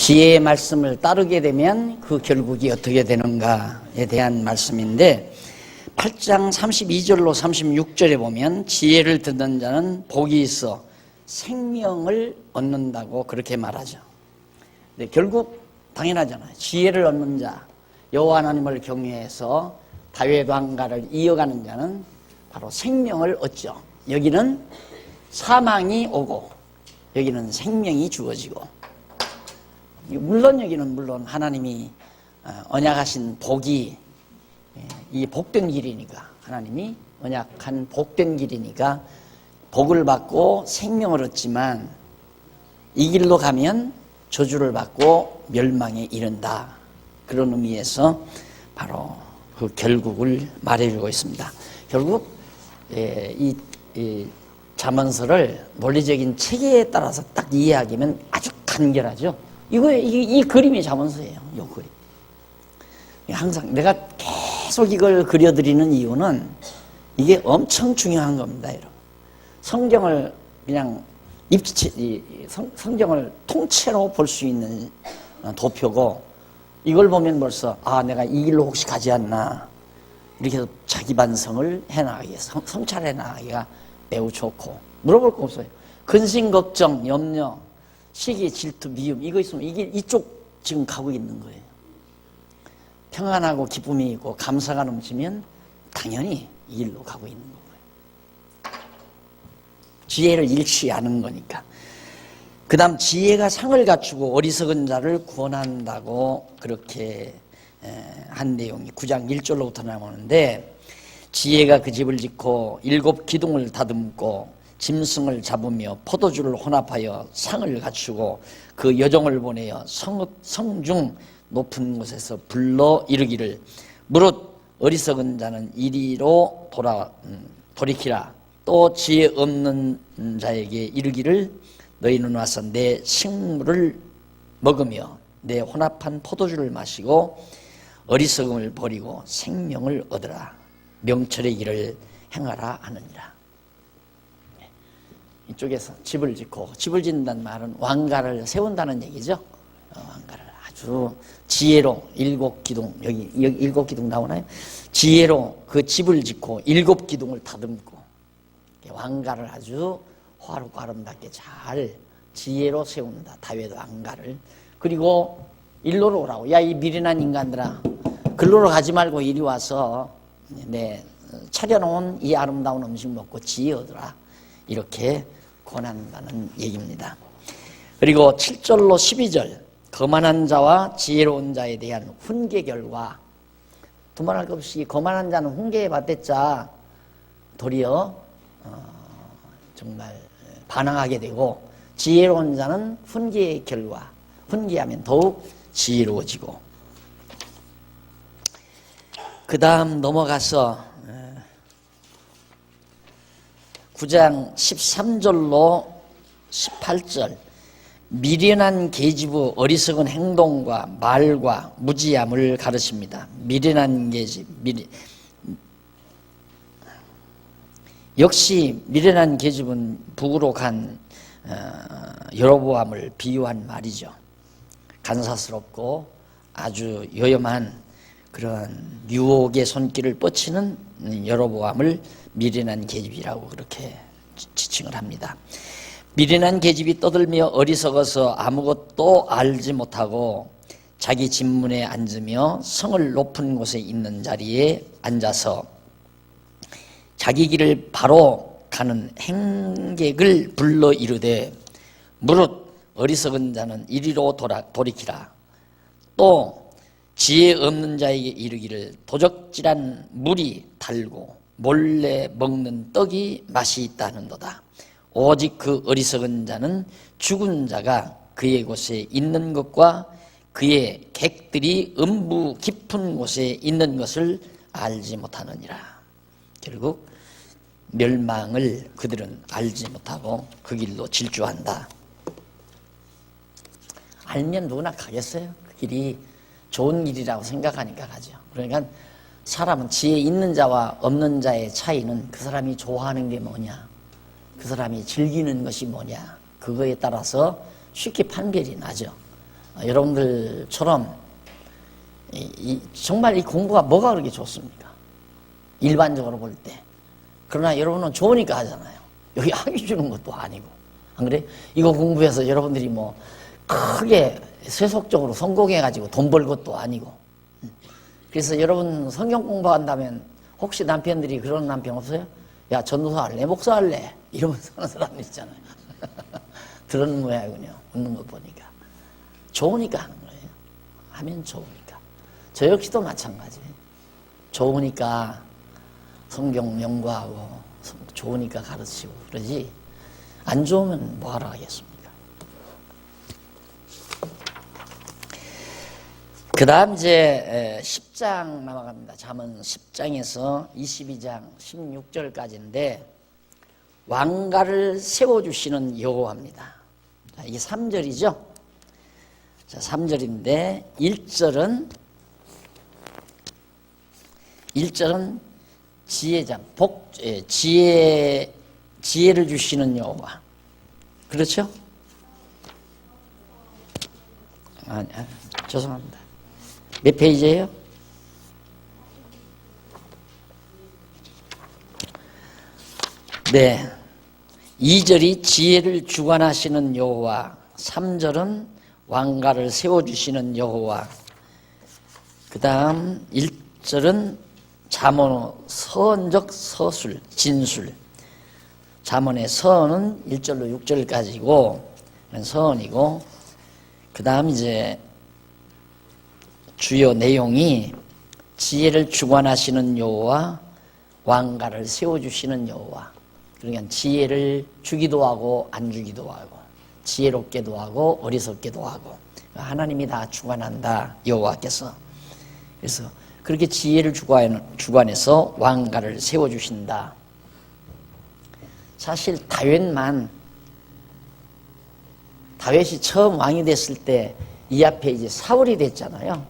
지혜의 말씀을 따르게 되면 그 결국이 어떻게 되는가에 대한 말씀인데 8장 32절로 36절에 보면 지혜를 듣는 자는 복이 있어 생명을 얻는다고 그렇게 말하죠. 근데 결국 당연하잖아요. 지혜를 얻는 자, 여호와 하나님을 경외해서 다윗 왕가를 이어가는 자는 바로 생명을 얻죠. 여기는 사망이 오고 여기는 생명이 주어지고, 물론 여기는 하나님이 언약하신 복이 이 복된 길이니까, 하나님이 언약한 복된 길이니까 복을 받고 생명을 얻지만 이 길로 가면 저주를 받고 멸망에 이른다. 그런 의미에서 바로 그 결국을 말해주고 있습니다. 결국 이 잠언서를 논리적인 체계에 따라서 딱 이해하기면 아주 간결하죠. 이 그림이 잠언서예요. 이 그림. 항상 내가 계속 이걸 그려드리는 이유는 이게 엄청 중요한 겁니다, 여러분. 성경을 그냥 성경을 통째로 볼 수 있는 도표고, 이걸 보면 벌써 내가 이 길로 혹시 가지 않나 이렇게 해서 자기 반성을 해나가기, 성찰해 나가기가 매우 좋고, 물어볼 거 없어요. 근심, 걱정, 염려, 시기, 질투, 미움, 이거 있으면 이게 이쪽 지금 가고 있는 거예요. 평안하고 기쁨이 있고 감사가 넘치면 당연히 이 길로 가고 있는 거고요. 지혜를 잃지 않은 거니까. 그 다음 지혜가 상을 갖추고 어리석은 자를 구원한다고 그렇게 한 내용이 9장 1절로부터 나오는데, 지혜가 그 집을 짓고 7 기둥을 다듬고 짐승을 잡으며 포도주를 혼합하여 상을 갖추고 그 여종을 보내어 성중 높은 곳에서 불러 이르기를 무릇 어리석은 자는 이리로 돌이키라. 또 지혜 없는 자에게 이르기를 너희는 와서 내 식물을 먹으며 내 혼합한 포도주를 마시고 어리석음을 버리고 생명을 얻으라. 명철의 길을 행하라 하느니라. 이쪽에서 집을 짓고, 집을 짓는다는 말은 왕가를 세운다는 얘기죠. 왕가를 아주 지혜로 7 기둥, 여기 7 기둥 나오나요? 지혜로 그 집을 짓고 7 기둥을 다듬고 왕가를 아주 화롭고 아름답게 잘 지혜로 세운다. 다윗 왕가를. 그리고 일로로 오라고. 야, 이 미련한 인간들아, 글로로 가지 말고 이리 와서 내 차려놓은 이 아름다운 음식 먹고 지혜 얻으라. 이렇게 권한다는 얘기입니다. 그리고 7절로 12절, 거만한 자와 지혜로운 자에 대한 훈계 결과, 두말할 것 없이 거만한 자는 훈계에 받댔자 도리어 정말 반항하게 되고, 지혜로운 자는 훈계의 결과, 훈계하면 더욱 지혜로워지고. 그 다음 넘어가서 9장 13절로 18절, 미련한 계집의 어리석은 행동과 말과 무지함을 가르칩니다. 미련한 계집, 역시 미련한 계집은 북으로 간 여로보암을 비유한 말이죠. 간사스럽고 아주 요염한 그런 유혹의 손길을 뻗치는 여로보암을 미련한 계집이라고 그렇게 지칭을 합니다. 미련한 계집이 떠들며 어리석어서 아무것도 알지 못하고 자기 집문에 앉으며 성을 높은 곳에 있는 자리에 앉아서 자기 길을 바로 가는 행객을 불러 이르되 무릇 어리석은 자는 이리로 돌이키라. 또 지혜 없는 자에게 이르기를 도적질한 물이 달고 몰래 먹는 떡이 맛이 있다는도다. 오직 그 어리석은 자는 죽은 자가 그의 곳에 있는 것과 그의 객들이 음부 깊은 곳에 있는 것을 알지 못하느니라. 결국 멸망을 그들은 알지 못하고 그 길로 질주한다. 알면 누구나 가겠어요? 그 길이 좋은 길이라고 생각하니까 가죠. 그러니까 사람은 지혜 있는 자와 없는 자의 차이는 그 사람이 좋아하는 게 뭐냐, 그 사람이 즐기는 것이 뭐냐, 그거에 따라서 쉽게 판별이 나죠. 여러분들처럼 정말 이 공부가 뭐가 그렇게 좋습니까? 일반적으로 볼 때. 그러나 여러분은 좋으니까 하잖아요. 여기 학위 주는 것도 아니고. 안 그래? 이거 공부해서 여러분들이 뭐 크게 세속적으로 성공해가지고 돈 벌 것도 아니고. 그래서 여러분 성경 공부한다면 혹시 남편들이 그런 남편 없어요? 야, 전도사 할래? 목사 할래? 이러면서 하는 사람들 있잖아요. 들은 모양이군요. 웃는 거 보니까. 좋으니까 하는 거예요. 하면 좋으니까. 저 역시도 마찬가지예요. 좋으니까 성경 연구하고 좋으니까 가르치고 그러지 안 좋으면 뭐하러 하겠습니까? 그 다음 이제 10장 넘어갑니다. 잠언 10장에서 22장 16절까지인데 왕가를 세워주시는 여호와입니다. 자, 이게 3절이죠. 자, 3절인데 1절은 지혜장, 지혜를 주시는 여호와. 그렇죠? 아니, 죄송합니다. 몇 페이지예요? 네. 2절이 지혜를 주관하시는 여호와, 3절은 왕가를 세워주시는 여호와, 그 다음 1절은 잠언의 서언적 서술, 진술. 잠언의 서언은 1절로 6절까지고 서언이고, 그 다음 이제 주요 내용이 지혜를 주관하시는 여호와, 왕가를 세워주시는 여호와. 그러니까 지혜를 주기도 하고 안 주기도 하고 지혜롭게도 하고 어리석게도 하고 하나님이 다 주관한다, 여호와께서. 그래서 그렇게 지혜를 주관해서 왕가를 세워주신다. 사실 다윗이 처음 왕이 됐을 때 이 앞에 이제 사울이 됐잖아요.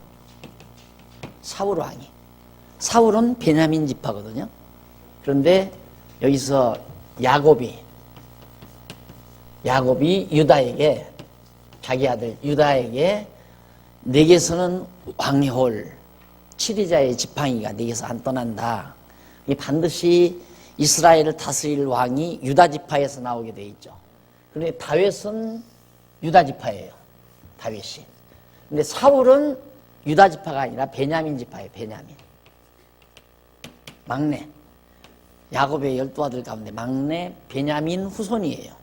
사울 왕이. 사울은 베냐민 지파거든요. 그런데 여기서 야곱이 유다에게, 자기 아들 유다에게 내게서는 왕이 홀 7위자의 지팡이가 내게서 안 떠난다. 반드시 이스라엘을 다스릴 왕이 유다 지파에서 나오게 돼 있죠. 그런데 다윗은 유다 지파예요. 다윗이. 근데 사울은 유다 지파가 아니라 베냐민 지파예요. 베냐민. 막내. 야곱의 12아들 가운데 막내 베냐민 후손이에요.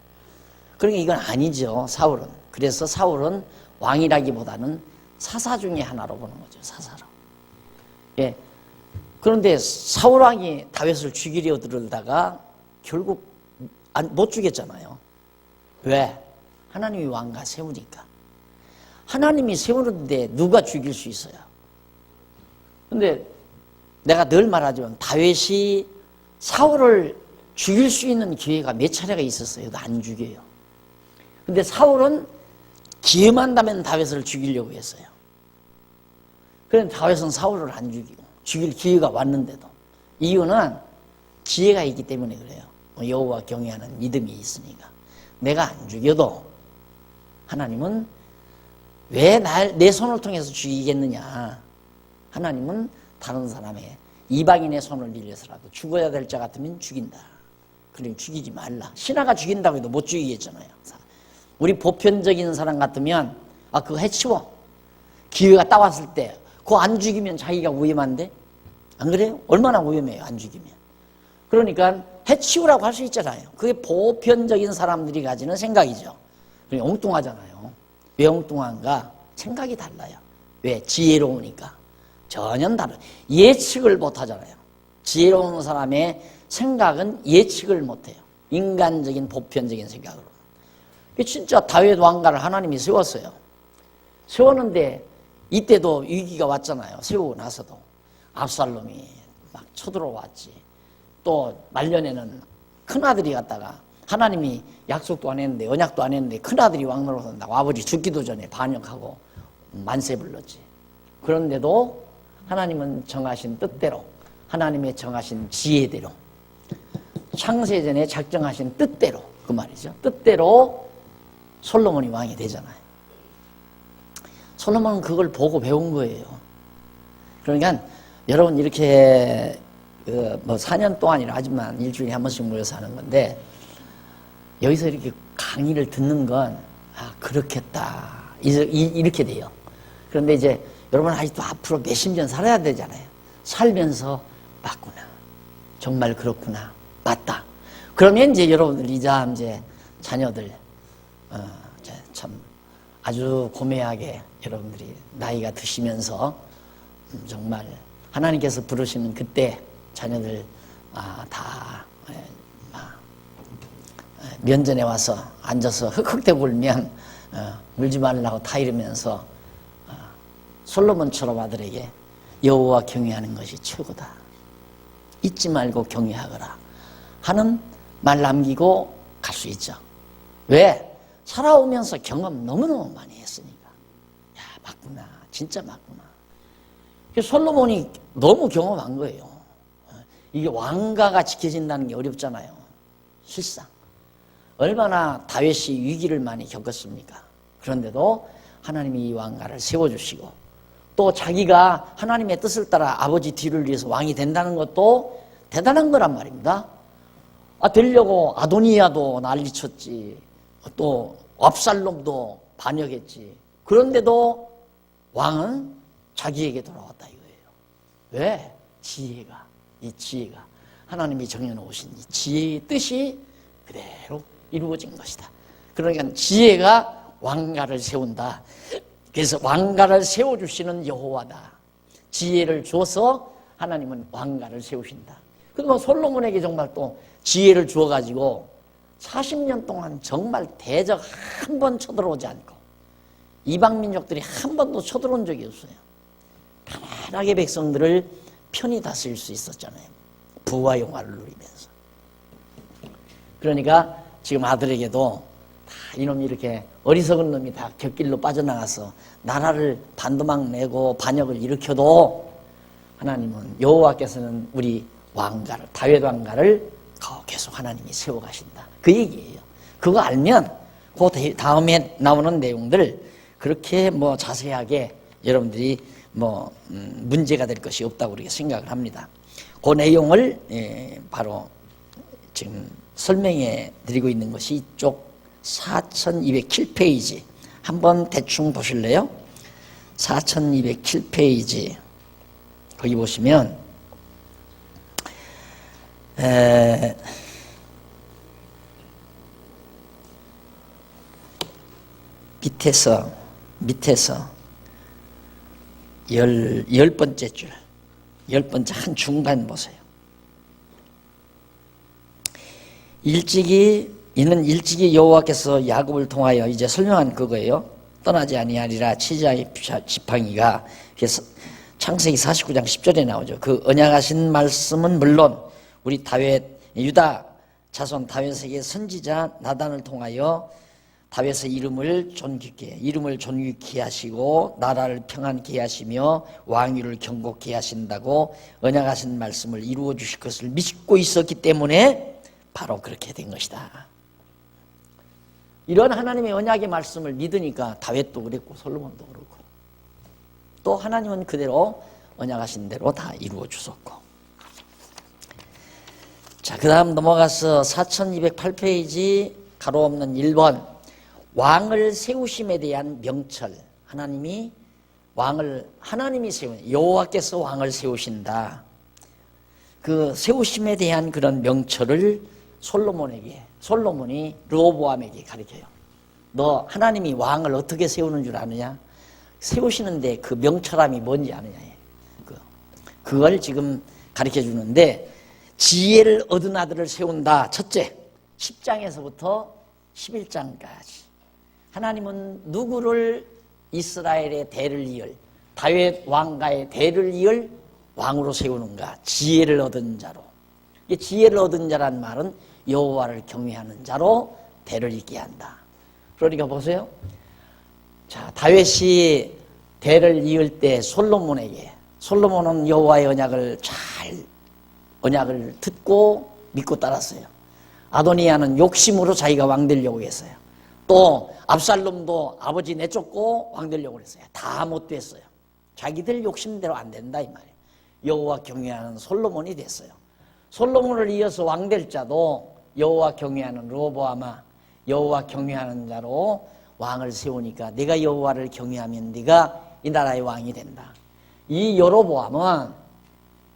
그러니까 이건 아니죠, 사울은. 그래서 사울은 왕이라기보다는 사사 중에 하나로 보는 거죠, 사사로. 예. 그런데 사울 왕이 다윗을 죽이려 들다가 결국 못 죽였잖아요. 왜? 하나님이 왕가 세우니까. 하나님이 세우는데 누가 죽일 수 있어요? 근데 내가 늘 말하지만 다윗이 사울을 죽일 수 있는 기회가 몇 차례가 있었어요. 안 죽여요. 근데 사울은 기회만 나면 다윗을 죽이려고 했어요. 그런데 다윗은 사울을 안 죽이고 죽일 기회가 왔는데도. 이유는 지혜가 있기 때문에 그래요. 여호와 경외하는 믿음이 있으니까. 내가 안 죽여도 하나님은 왜 내 손을 통해서 죽이겠느냐. 하나님은 다른 사람의 이방인의 손을 빌려서라도 죽어야 될 자 같으면 죽인다. 그러니 죽이지 말라. 신하가 죽인다고 해도 못 죽이겠잖아요. 우리 보편적인 사람 같으면 그거 해치워. 기회가 따왔을 때 그거 안 죽이면 자기가 위험한데? 안 그래요? 얼마나 위험해요, 안 죽이면. 그러니까 해치우라고 할 수 있잖아요. 그게 보편적인 사람들이 가지는 생각이죠. 그러니까 엉뚱하잖아요. 왜 엉뚱한가? 생각이 달라요. 왜? 지혜로우니까. 전혀 다른. 예측을 못하잖아요. 지혜로운 사람의 생각은 예측을 못해요. 인간적인 보편적인 생각으로. 진짜 다윗 왕가를 하나님이 세웠어요. 세웠는데 이때도 위기가 왔잖아요. 세우고 나서도. 압살롬이 막 쳐들어왔지. 또 말년에는 큰아들이 갔다가 하나님이 약속도 안 했는데 언약도 안 했는데 큰아들이 왕 노릇한다고 아버지 죽기도 전에 반역하고 만세 불렀지. 그런데도 하나님은 정하신 뜻대로, 하나님의 정하신 지혜대로, 창세전에 작정하신 뜻대로, 그 말이죠. 뜻대로 솔로몬이 왕이 되잖아요. 솔로몬은 그걸 보고 배운 거예요. 그러니까 여러분 이렇게 뭐 4년 동안이라 하지만 일주일에 한 번씩 모여서 하는 건데 여기서 이렇게 강의를 듣는 건 그렇겠다 이렇게 돼요. 그런데 이제 여러분 아직도 앞으로 몇십 년 살아야 되잖아요. 살면서 맞구나, 정말 그렇구나, 맞다. 그러면 이제 여러분들 이제 자녀들 참 아주 고매하게 여러분들이 나이가 드시면서 정말 하나님께서 부르시는 그때 자녀들 다 면전에 와서 앉아서 흑흑대고 울면 울지 말라고 타이르면서 솔로몬처럼 아들에게 여호와 경외하는 것이 최고다, 잊지 말고 경외하거라 하는 말 남기고 갈 수 있죠. 왜? 살아오면서 경험 너무너무 많이 했으니까. 야, 맞구나, 진짜 맞구나. 솔로몬이 너무 경험한 거예요. 이게 왕가가 지켜진다는 게 어렵잖아요. 실상 얼마나 다윗이 위기를 많이 겪었습니까? 그런데도 하나님이 이 왕가를 세워주시고 또 자기가 하나님의 뜻을 따라 아버지 뒤를 위해서 왕이 된다는 것도 대단한 거란 말입니다. 되려고 아도니아도 난리쳤지, 또 압살롬도 반역했지. 그런데도 왕은 자기에게 돌아왔다 이거예요. 왜? 이 지혜가 하나님이 정해놓으신 이 지혜의 뜻이 그대로 이루어진 것이다. 그러니까 지혜가 왕가를 세운다. 그래서 왕가를 세워주시는 여호와다. 지혜를 줘서 하나님은 왕가를 세우신다. 그리고 솔로몬에게 정말 또 지혜를 주어가지고 40년 동안 정말 대적 한 번 쳐들어오지 않고 이방 민족들이 한 번도 쳐들어온 적이 없어요. 편안하게 백성들을 편히 다스릴 수 있었잖아요. 부와 영화를 누리면서. 그러니까 지금 아들에게도 다 이놈이 이렇게 어리석은 놈이 다 곁길로 빠져나가서 나라를 반도막 내고 반역을 일으켜도 하나님은 여호와께서는 우리 왕가를, 다윗 왕가를 계속 하나님이 세워가신다. 그 얘기예요. 그거 알면 그 다음에 나오는 내용들 그렇게 뭐 자세하게 여러분들이 문제가 될 것이 없다고 우리가 생각을 합니다. 그 내용을 바로 지금 설명해 드리고 있는 것이 이쪽 4207페이지 한번 대충 보실래요? 4207페이지 거기 보시면 밑에서 열 번째 줄, 열 번째 한 중간 보세요. 이는 일찍이 여호와께서 야곱을 통하여 이제 설명한 그거예요. 떠나지 아니하리라 치자의 지팡이가. 그래서 창세기 49장 10절에 나오죠. 그 언약하신 말씀은 물론 우리 다윗, 유다 자손 다윗에게 선지자 나단을 통하여 다윗의 이름을 존귀케 하시고 나라를 평안케 하시며 왕위를 경고케 하신다고 언약하신 말씀을 이루어 주실 것을 믿고 있었기 때문에 바로 그렇게 된 것이다. 이런 하나님의 언약의 말씀을 믿으니까 다윗도 그랬고 솔로몬도 그렇고 또 하나님은 그대로 언약하신 대로 다 이루어 주셨고. 자, 그 다음 넘어가서 4208페이지 가로 없는 1번 왕을 세우심에 대한 명철. 하나님이 세우는, 여호와께서 왕을 세우신다. 그 세우심에 대한 그런 명철을 솔로몬이 르호보암에게 가르쳐요. 너 하나님이 왕을 어떻게 세우는 줄 아느냐? 세우시는데 그 명철함이 뭔지 아느냐? 그걸 지금 가르쳐 주는데 지혜를 얻은 아들을 세운다. 첫째, 10장에서부터 11장까지. 하나님은 누구를 이스라엘의 대를 이을, 다윗 왕가의 대를 이을 왕으로 세우는가? 지혜를 얻은 자로. 이 지혜를 얻은 자란 말은 여호와를 경외하는 자로 대를 잇게 한다. 그러니까 보세요. 자, 다윗이 대를 이을 때 솔로몬은 여호와의 언약을 듣고 믿고 따랐어요. 아도니아는 욕심으로 자기가 왕 되려고 했어요. 또 압살롬도 아버지 내쫓고 왕 되려고 그랬어요. 다 못 됐어요. 자기들 욕심대로 안 된다 이 말이에요. 여호와 경외하는 솔로몬이 됐어요. 솔로몬을 이어서 왕 될 자도 여호와 경외하는 르호보암아, 여호와 경외하는 자로 왕을 세우니까 네가 여호와를 경외하면 네가 이 나라의 왕이 된다. 이 여로보암은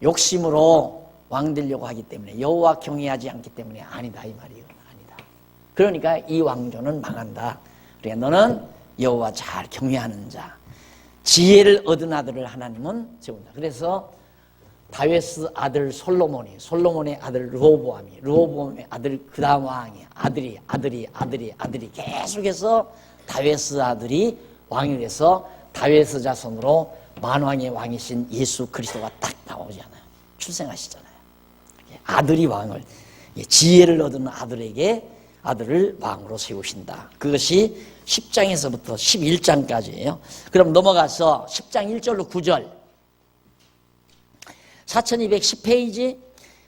욕심으로 왕 되려고 하기 때문에, 여호와 경외하지 않기 때문에 아니다 이 말이에요. 아니다. 그러니까 이 왕조는 망한다. 그러니까 너는 여호와 잘 경외하는 자, 지혜를 얻은 아들을 하나님은 세운다. 그래서 다윗의 아들 솔로몬의 아들 르호보암의 아들, 그 다음 왕이 아들이 계속해서 다윗의 아들이 왕이 돼서 다윗의 자손으로 만왕의 왕이신 예수 그리스도가 딱 나오잖아요. 출생하시잖아요. 아들이 왕을, 지혜를 얻은 아들을 왕으로 세우신다. 그것이 10장에서부터 11장까지예요. 그럼 넘어가서 10장 1절로 9절, 4210페이지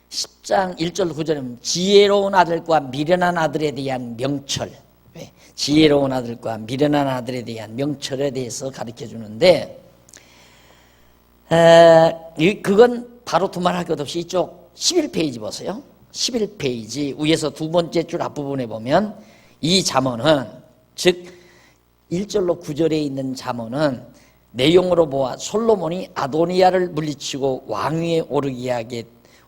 10장 1절로 9절은 지혜로운 아들과 미련한 아들에 대한 명철, 지혜로운 아들과 미련한 아들에 대한 명철에 대해서 가르쳐 주는데, 그건 바로 두말할 것 없이 이쪽 11페이지 보세요. 11페이지 위에서 두 번째 줄 앞부분에 보면 이 잠언은, 즉 1절로 9절에 있는 잠언은 내용으로 보아 솔로몬이 아도니아를 물리치고 왕위에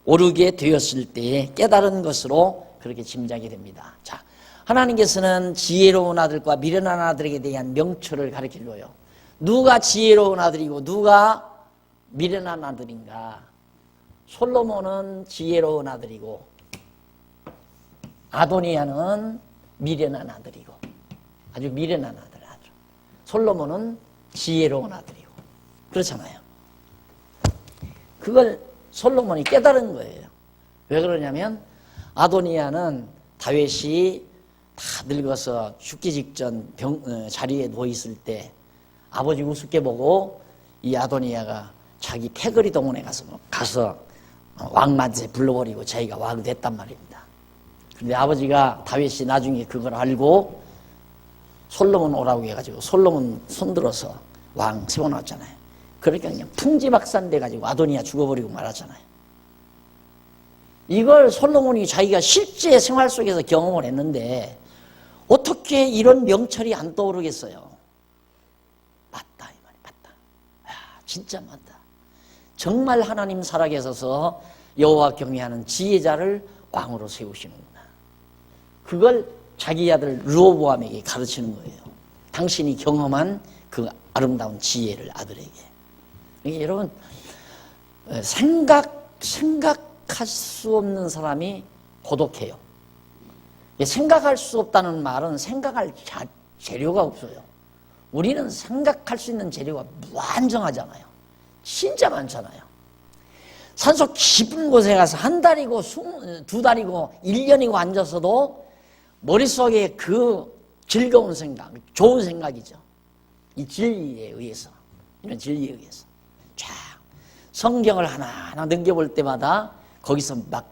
오르게 되었을 때에 깨달은 것으로 그렇게 짐작이 됩니다. 자, 하나님께서는 지혜로운 아들과 미련한 아들에게 대한 명철을 가르쳐줘요. 누가 지혜로운 아들이고 누가 미련한 아들인가? 솔로몬은 지혜로운 아들이고 아도니아는 미련한 아들이고, 아주 미련한 아들. 솔로몬은 지혜로운 아들이고, 그렇잖아요. 그걸 솔로몬이 깨달은 거예요. 왜 그러냐면 아도니아는 다윗이 다 늙어서 죽기 직전 자리에 누워있을 때 아버지 우습게 보고 이 아도니아가 자기 패거리 동원에 가서 왕한테 불러버리고 자기가 왕이 됐단 말입니다. 그런데 아버지가 다윗이 나중에 그걸 알고 솔로몬 오라고 해가지고 솔로몬 손들어서 왕 세워놨잖아요. 그러니까 그냥 풍지박산 돼가지고 아도니아 죽어버리고 말았잖아요. 이걸 솔로몬이 자기가 실제 생활 속에서 경험을 했는데 어떻게 이런 명철이 안 떠오르겠어요? 맞다 이 말이 맞다. 야, 진짜 맞다. 정말 하나님 살아계셔서 여호와 경외하는 지혜자를 왕으로 세우시는구나. 그걸 자기 아들 르호보암에게 가르치는 거예요. 당신이 경험한 그 아름다운 지혜를 아들에게. 여러분, 생각할 수 없는 사람이 고독해요. 생각할 수 없다는 말은 생각할 재료가 없어요. 우리는 생각할 수 있는 재료가 무한정하잖아요. 진짜 많잖아요. 산속 깊은 곳에 가서 한 달이고 두 달이고 1년이고 앉아서도 머릿속에 그 즐거운 생각, 좋은 생각이죠. 이 진리에 의해서, 이런 진리에 의해서 쫙 성경을 하나하나 넘겨볼 때마다 거기서 막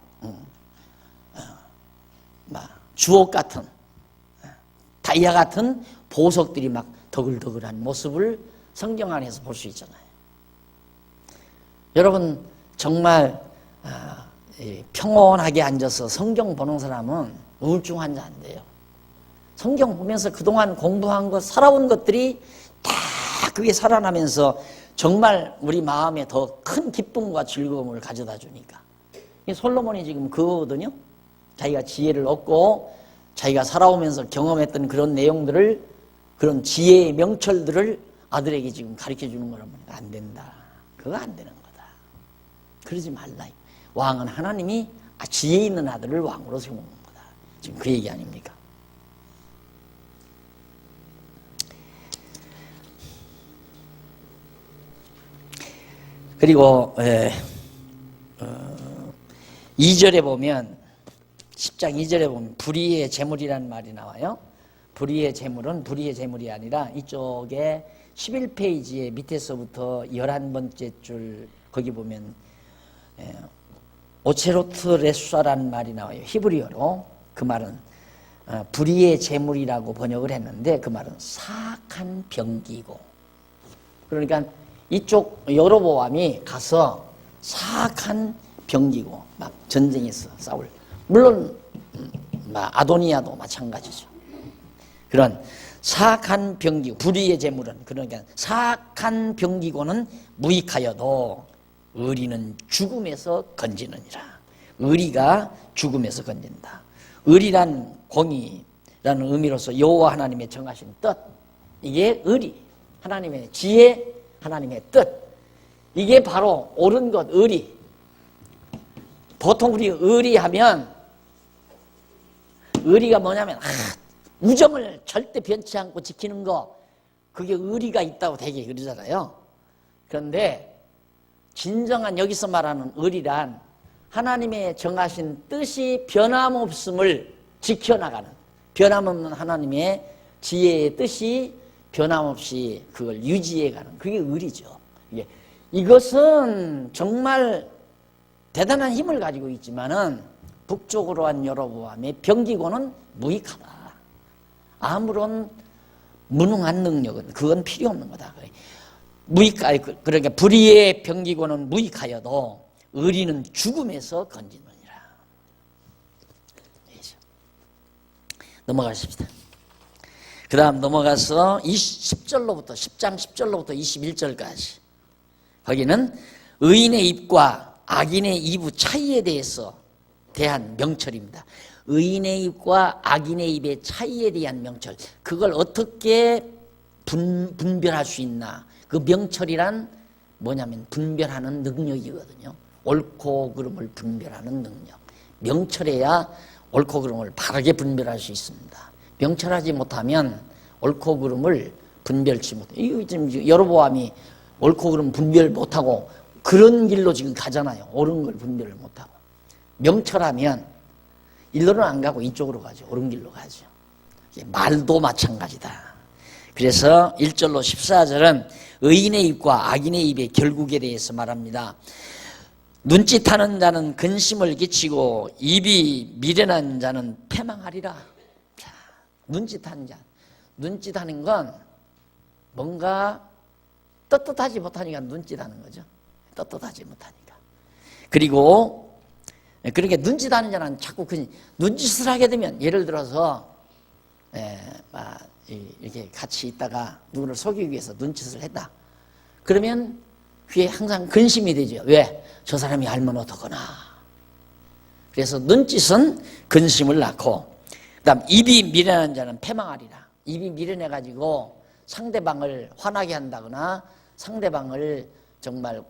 주옥 같은, 다이아 같은 보석들이 막 더글더글한 모습을 성경 안에서 볼 수 있잖아요. 여러분, 정말 평온하게 앉아서 성경 보는 사람은 우울증 환자 안 돼요. 성경 보면서 그동안 공부한 것, 살아온 것들이 다 그게 살아나면서 정말 우리 마음에 더 큰 기쁨과 즐거움을 가져다 주니까. 솔로몬이 지금 그거거든요. 자기가 지혜를 얻고 자기가 살아오면서 경험했던 그런 내용들을, 그런 지혜의 명철들을 아들에게 지금 가르쳐 주는 거라면 안 된다. 그거 안 되는 거다. 그러지 말라. 왕은 하나님이 지혜 있는 아들을 왕으로 세우는 거다. 지금 그 얘기 아닙니까? 그리고 2절에 보면, 10장 2절에 보면 불의의 재물이라는 말이 나와요. 불의의 재물은 불의의 재물이 아니라 이쪽에 11페이지에 밑에서부터 11번째 줄 거기 보면 오체로트 레수아라는 말이 나와요. 히브리어로. 그 말은 불의의 재물이라고 번역을 했는데 그 말은 사악한 병기고, 그러니까 이쪽 여로보암이 가서 사악한 병기고 막 전쟁에서 싸울, 물론 아도니아도 마찬가지죠. 그런 사악한 병기고 불의의 재물은, 그러니까 사악한 병기고는 무익하여도 의리는 죽음에서 건지느니라. 의리가 죽음에서 건진다. 의리란 공의라는 의미로서 여호와 하나님의 정하신 뜻, 이게 의리, 하나님의 지혜, 하나님의 뜻, 이게 바로 옳은 것, 의리. 보통 우리 의리하면, 의리가 뭐냐면 우정을 절대 변치 않고 지키는 거, 그게 의리가 있다고 되게 그러잖아요. 그런데 진정한 여기서 말하는 의리란 하나님의 정하신 뜻이 변함없음을 지켜나가는, 변함없는 하나님의 지혜의 뜻이 변함없이 그걸 유지해가는, 그게 의리죠. 이것은 정말 대단한 힘을 가지고 있지만은 북쪽으로 한 여로보암의 병기고는 무익하다. 아무런 무능한 능력은 그건 필요 없는 거다. 그러니까 불의의 병기고는 무익하여도 의리는 죽음에서 건지느니라. 넘어가십시다. 그 다음 넘어가서 10절로부터 10장 10절로부터 21절까지, 거기는 의인의 입과 악인의 입의 차이에 대해서 대한 명철입니다. 의인의 입과 악인의 입의 차이에 대한 명철, 그걸 어떻게 분별할 수 있나. 그 명철이란 뭐냐면 분별하는 능력이거든요. 옳고 그름을 분별하는 능력. 명철해야 옳고 그름을 바르게 분별할 수 있습니다. 명철하지 못하면 옳고 그름을 분별치 못해요. 이거 지금 여로보암이 옳고 그름 분별 못하고 그런 길로 지금 가잖아요. 옳은 걸 분별을 못하고. 명철하면 일로는 안 가고 이쪽으로 가죠. 옳은 길로 가죠. 말도 마찬가지다. 그래서 1절로 14절은 의인의 입과 악인의 입의 결국에 대해서 말합니다. 눈짓하는 자는 근심을 끼치고 입이 미련한 자는 패망하리라. 자, 눈짓하는 자. 눈짓하는 건 뭔가 떳떳하지 못하니까 눈짓하는 거죠. 떳떳하지 못하니까. 그리고 그러니까 눈짓하는 자는 자꾸 눈짓을 하게 되면, 예를 들어서 이렇게 같이 있다가 누구를 속이기 위해서 눈짓을 했다. 그러면 그게 항상 근심이 되죠. 왜? 저 사람이 알면 어떡하나. 그래서 눈짓은 근심을 낳고, 그 다음 입이 미련한 자는 패망하리라. 입이 미련해가지고 상대방을 화나게 한다거나 상대방을 정말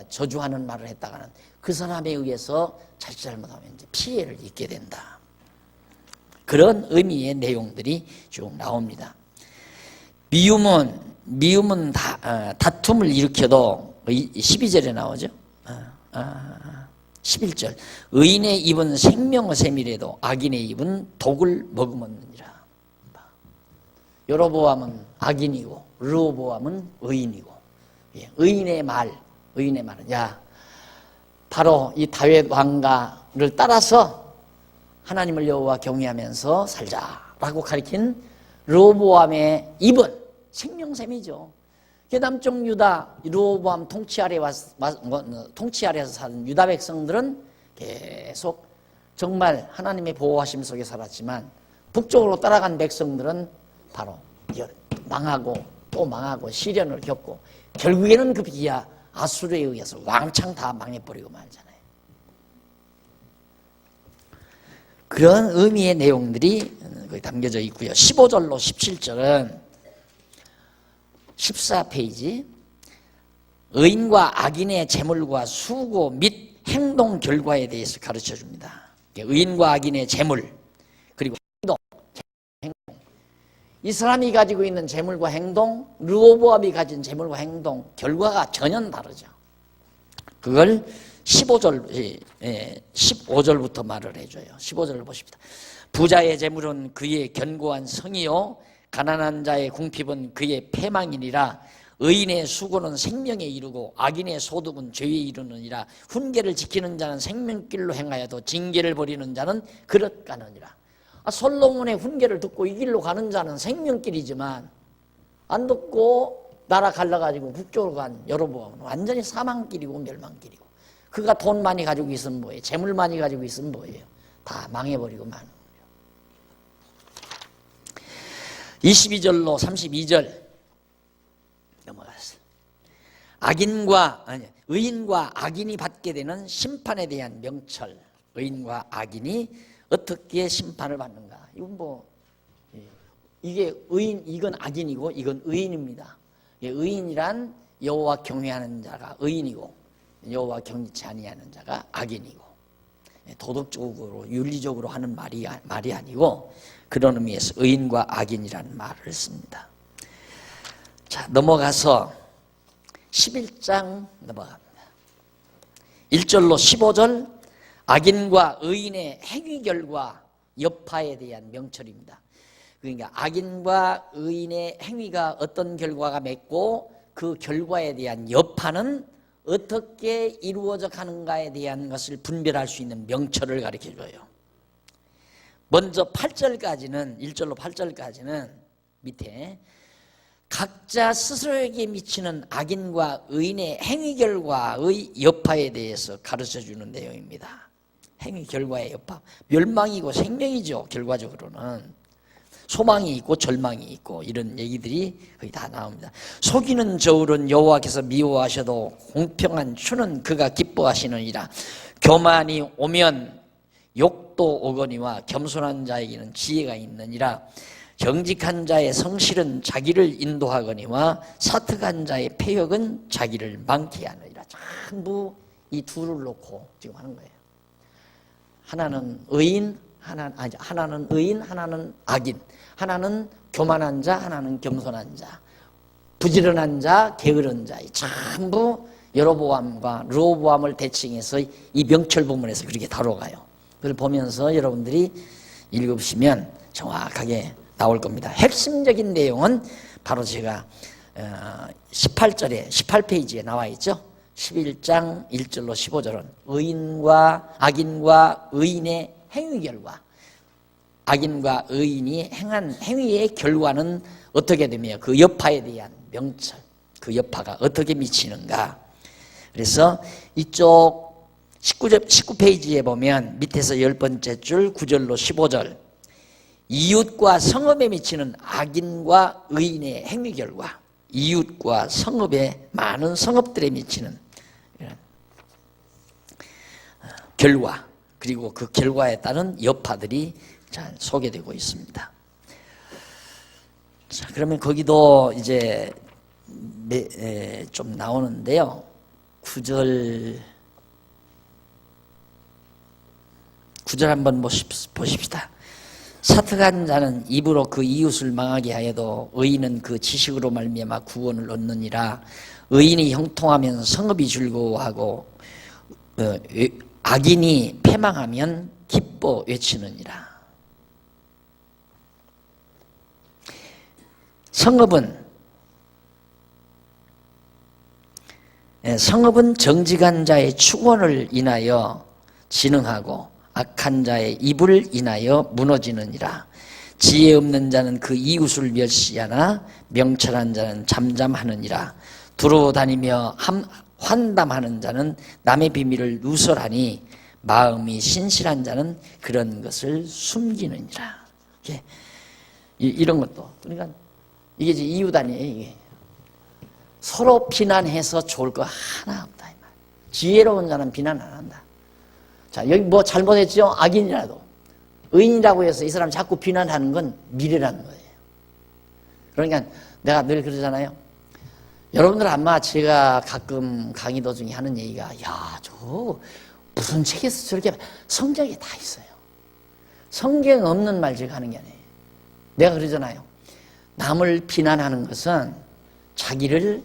저주하는 말을 했다가는 그 사람에 의해서 잘못하면 이제 피해를 입게 된다. 그런 의미의 내용들이 쭉 나옵니다. 미움은 다툼을 일으켜도 12절에 나오죠. 11절 의인의 입은 생명의 샘이라도 악인의 입은 독을 머금었느니라. 여로보암은 악인이고 르호보암은 의인이고, 의인의 말은 바로 이 다윗 왕가를 따라서 하나님을 여호와 경외하면서 살자라고 가리킨 르호보암의 입은 생명샘이죠. 남쪽 유다 르호보암 통치 아래에서 사는 유다 백성들은 계속 정말 하나님의 보호하심 속에 살았지만, 북쪽으로 따라간 백성들은 바로 망하고 또 망하고 시련을 겪고 결국에는 급기야 아수르에 의해서 왕창 다 망해버리고 말잖아요. 그런 의미의 내용들이 거기 담겨져 있고요. 15절로 17절은 14페이지 의인과 악인의 재물과 수고 및 행동 결과에 대해서 가르쳐 줍니다. 의인과 악인의 재물, 그리고 행동. 이 사람이 가지고 있는 재물과 행동, 르호보암이 가진 재물과 행동 결과가 전혀 다르죠. 그걸 15절부터 말을 해줘요. 15절을 보십시다. 부자의 재물은 그의 견고한 성이요 가난한 자의 궁핍은 그의 패망이니라. 의인의 수고는 생명에 이르고 악인의 소득은 죄에 이르느니라. 훈계를 지키는 자는 생명길로 행하여도 징계를 버리는 자는 그릇 가느니라. 솔로몬의 훈계를 듣고 이 길로 가는 자는 생명길이지만 안 듣고 나라 갈라가지고 북쪽으로 간 여로보암은 완전히 사망길이고 멸망길이고, 그가 돈 많이 가지고 있으면 뭐예요? 재물 많이 가지고 있으면 뭐예요? 다 망해버리고 마는 거예요. 22절로 32절 넘어갔어요. 의인과 악인이 받게 되는 심판에 대한 명철. 의인과 악인이 어떻게 심판을 받는가? 이건 이게 이건 악인이고 이건 의인입니다. 의인이란 여호와 경외하는 자가 의인이고, 여호와 경외치 아니하는 자가 악인이고, 도덕적으로 윤리적으로 하는 말이 아니고 그런 의미에서 의인과 악인이라는 말을 씁니다. 자, 넘어가서 11장 넘어갑니다. 1절로 15절, 악인과 의인의 행위 결과 여파에 대한 명철입니다. 그러니까 악인과 의인의 행위가 어떤 결과가 맺고 그 결과에 대한 여파는 어떻게 이루어져 가는가에 대한 것을 분별할 수 있는 명철을 가르쳐줘요. 먼저 8절까지는, 1절로 8절까지는 밑에 각자 스스로에게 미치는 악인과 의인의 행위 결과의 여파에 대해서 가르쳐주는 내용입니다. 행위 결과의 여파, 멸망이고 생명이죠. 결과적으로는 소망이 있고 절망이 있고 이런 얘기들이 거의 다 나옵니다. 속이는 저울은 여호와께서 미워하셔도 공평한 추는 그가 기뻐하시느니라. 교만이 오면 욕도 오거니와 겸손한 자에게는 지혜가 있느니라. 정직한 자의 성실은 자기를 인도하거니와 사특한 자의 패역은 자기를 망케 하느니라. 전부 이 둘을 놓고 지금 하는 거예요. 하나는 의인, 하나는 악인, 하나는 교만한 자, 하나는 겸손한 자, 부지런한 자, 게으른 자, 전부 여로보암과 르호보암을 대칭해서 이 명철 부문에서 그렇게 다뤄가요. 그걸 보면서 여러분들이 읽으시면 정확하게 나올 겁니다. 핵심적인 내용은 바로 제가 18페이지에 나와 있죠. 11장 1절로 15절은 악인과 의인의 행위 결과, 악인과 의인이 행한 행위의 결과는 어떻게 되며 그 여파에 대한 명철, 그 여파가 어떻게 미치는가. 그래서 이쪽 19페이지에 보면 밑에서 10번째 줄 9절로 15절, 이웃과 성읍에 미치는 악인과 의인의 행위 결과, 이웃과 성읍에, 많은 성읍들에 미치는 이런 결과, 그리고 그 결과에 따른 여파들이 잘 소개되고 있습니다. 자, 그러면 거기도 이제 좀 나오는데요. 9절 한번 보십시다. 사특한 자는 입으로 그 이웃을 망하게 하여도 의인은 그 지식으로 말미암아 구원을 얻느니라. 의인이 형통하면 성읍이 즐거워하고 악인이 패망하면 기뻐 외치느니라. 성읍은 정직한 자의 축원을 인하여 진흥하고 악한 자의 입을 인하여 무너지느니라. 지혜 없는 자는 그 이웃을 멸시하나 명철한 자는 잠잠하느니라. 두루 다니며 환담하는 자는 남의 비밀을 누설하니 마음이 신실한 자는 그런 것을 숨기느니라. 이런 것도, 그러니까 이게 이제 이웃 아니에요. 이게 서로 비난해서 좋을 거 하나 없다. 지혜로운 자는 비난 안 한다. 자, 여기 뭐 잘못했죠? 악인이라도 의인이라고 해서 이 사람 자꾸 비난하는 건 미래라는 거예요. 그러니까 내가 늘 그러잖아요. 여러분들 아마 제가 가끔 강의 도중에 하는 얘기가, 야, 저 무슨 책에서 저렇게 성경에 다 있어요. 성경 없는 말 제가 하는 게 아니에요. 내가 그러잖아요. 남을 비난하는 것은 자기를,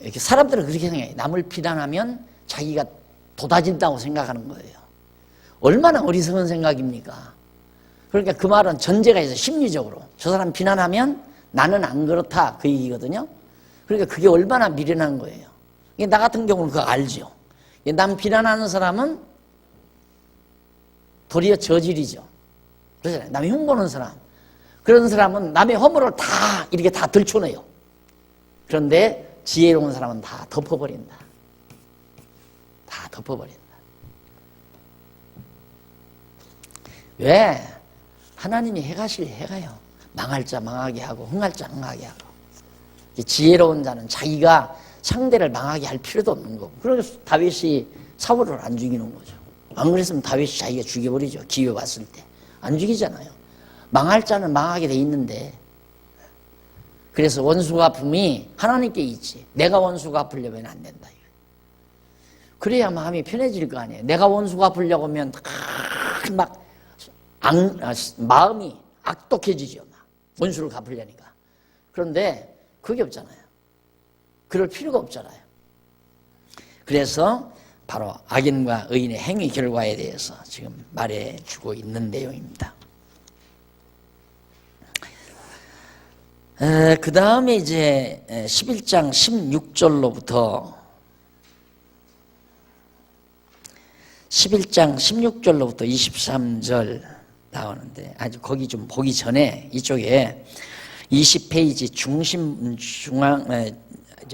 이렇게 사람들은 그렇게 생각해요. 남을 비난하면 자기가 도다진다고 생각하는 거예요. 얼마나 어리석은 생각입니까? 그러니까 그 말은 전제가 있어요. 심리적으로 저 사람 비난하면 나는 안 그렇다, 그 얘기거든요. 그러니까 그게 얼마나 미련한 거예요. 나 같은 경우는 그거 알죠. 남 비난하는 사람은 도리어 저질이죠. 그러잖아요. 남의 흉보는 사람. 그런 사람은 남의 허물을 다 이렇게 다 들춰내요. 그런데 지혜로운 사람은 다 덮어버린다. 다 덮어버린다. 왜? 하나님이 해가실 해가요. 망할 자 망하게 하고 흥할 자 흥하게 하고. 지혜로운 자는 자기가 상대를 망하게 할 필요도 없는 거고. 그래서 다윗이 사울을 안 죽이는 거죠. 안 그랬으면 다윗이 자기가 죽여버리죠. 기회 왔을 때. 안 죽이잖아요. 망할 자는 망하게 돼 있는데. 그래서 원수 갚음이 하나님께 있지. 내가 원수 갚으려면 안 된다. 그래야 마음이 편해질 거 아니에요. 내가 원수 갚으려고 하면 막 마음이 악독해지죠. 막. 원수를 갚으려니까. 그런데 그게 없잖아요. 그럴 필요가 없잖아요. 그래서 바로 악인과 의인의 행위 결과에 대해서 지금 말해주고 있는 내용입니다. 그 다음에 이제 11장 16절로부터 23절 나오는데 아주 거기 좀 보기 전에 이쪽에 20페이지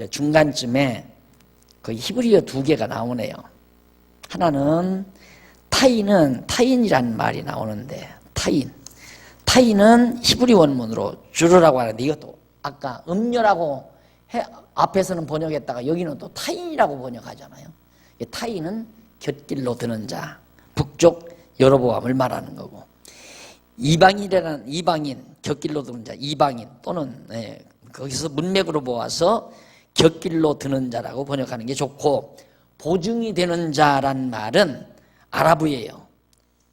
중간쯤에 거기 히브리어 2개가 나오네요. 하나는 타인이라는 말이 나오는데 타인은 히브리 원문으로 주르라고 하는데 이것도 아까 음녀라고 앞에서는 번역했다가 여기는 또 타인이라고 번역하잖아요. 타인은 곁길로 드는 자, 북쪽 여로보암을 말하는 거고, 이방인 곁길로 드는 자, 이방인 또는 거기서 문맥으로 보아서 곁길로 드는 자라고 번역하는 게 좋고, 보증이 되는 자란 말은 아라브예요.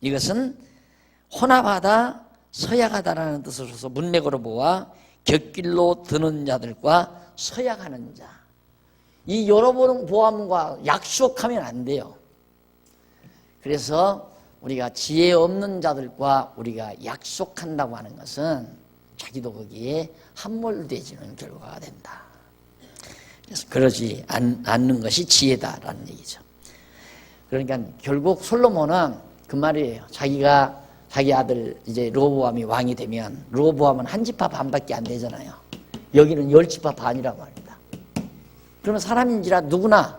이것은 혼합하다, 서약하다라는 뜻으로서 문맥으로 보아 곁길로 드는 자들과 서약하는 자. 이 여로보암과 약속하면 안 돼요. 그래서 우리가 지혜 없는 자들과 우리가 약속한다고 하는 것은 자기도 거기에 함몰되지는 결과가 된다. 그래서 그러지 않는 것이 지혜다라는 얘기죠. 그러니까 결국 솔로몬은 그 말이에요. 자기 아들 이제 르호보암이 왕이 되면 르호보암은 한 지파 반밖에 안 되잖아요. 여기는 10지파 반이라고 합니다. 그러면 사람인지라 누구나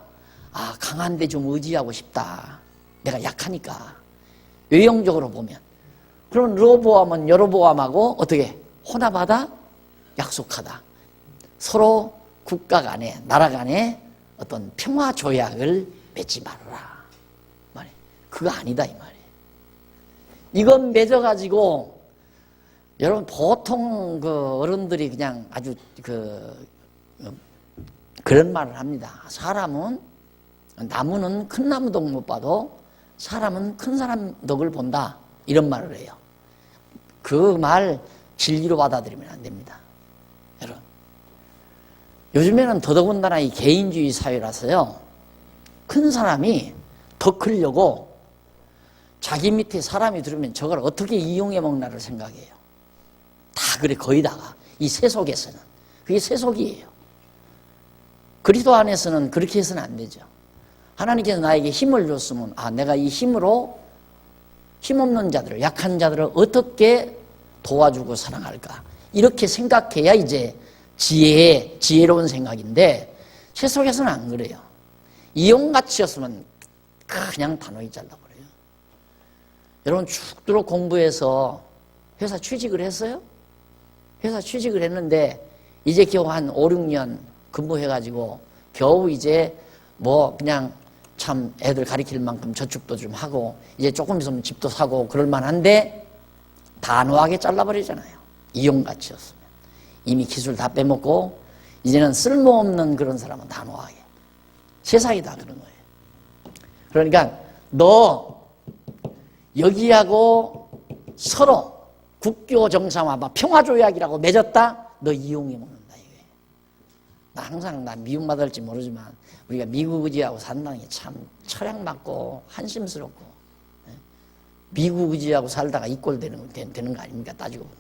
강한데 좀 의지하고 싶다. 내가 약하니까. 외형적으로 보면. 그러면 르호보암은 여로보암하고 어떻게 혼합하다? 약속하다. 서로 국가 간에 나라 간에 어떤 평화 조약을 맺지 말아라. 말이에요. 그거 아니다 이 말이에요. 이건 맺어가지고 여러분 보통 그 어른들이 그냥 아주 그런 말을 합니다. 사람은 나무는 큰 나무 덕 못 봐도 사람은 큰 사람 덕을 본다. 이런 말을 해요. 그 말 진리로 받아들이면 안 됩니다. 여러분. 요즘에는 더더군다나 이 개인주의 사회라서요. 큰 사람이 더 크려고 자기 밑에 사람이 들으면 저걸 어떻게 이용해 먹나를 생각해요. 다 그래 거의 다가. 이 세속에서는. 그게 세속이에요. 그리스도 안에서는 그렇게 해서는 안 되죠. 하나님께서 나에게 힘을 줬으면 내가 이 힘으로 힘없는 자들을 약한 자들을 어떻게 도와주고 사랑할까 이렇게 생각해야 이제 지혜로운 생각인데 세속에서는 안 그래요. 이용가치였으면 그냥 단호히 잘라버려요. 여러분 죽도록 공부해서 회사 취직을 했어요? 회사 취직을 했는데 이제 겨우 한 5, 6년 근무해가지고 겨우 이제 그냥 참 애들 가르칠 만큼 저축도 좀 하고 이제 조금 있으면 집도 사고 그럴 만한데 단호하게 잘라버리잖아요. 이용가치였으면. 이미 기술 다 빼먹고 이제는 쓸모없는 그런 사람은 단호하게. 세상이 다 그런 거예요. 그러니까 너 여기하고 서로 국교 정상화 평화조약이라고 맺었다? 너 이용해 먹는다 이게. 나 항상 미움 받을지 모르지만 우리가 미국 의지하고 산다는 게 참 철학 맞고 한심스럽고 미국 의지하고 살다가 이 꼴 되는 거 아닙니까? 따지고 보면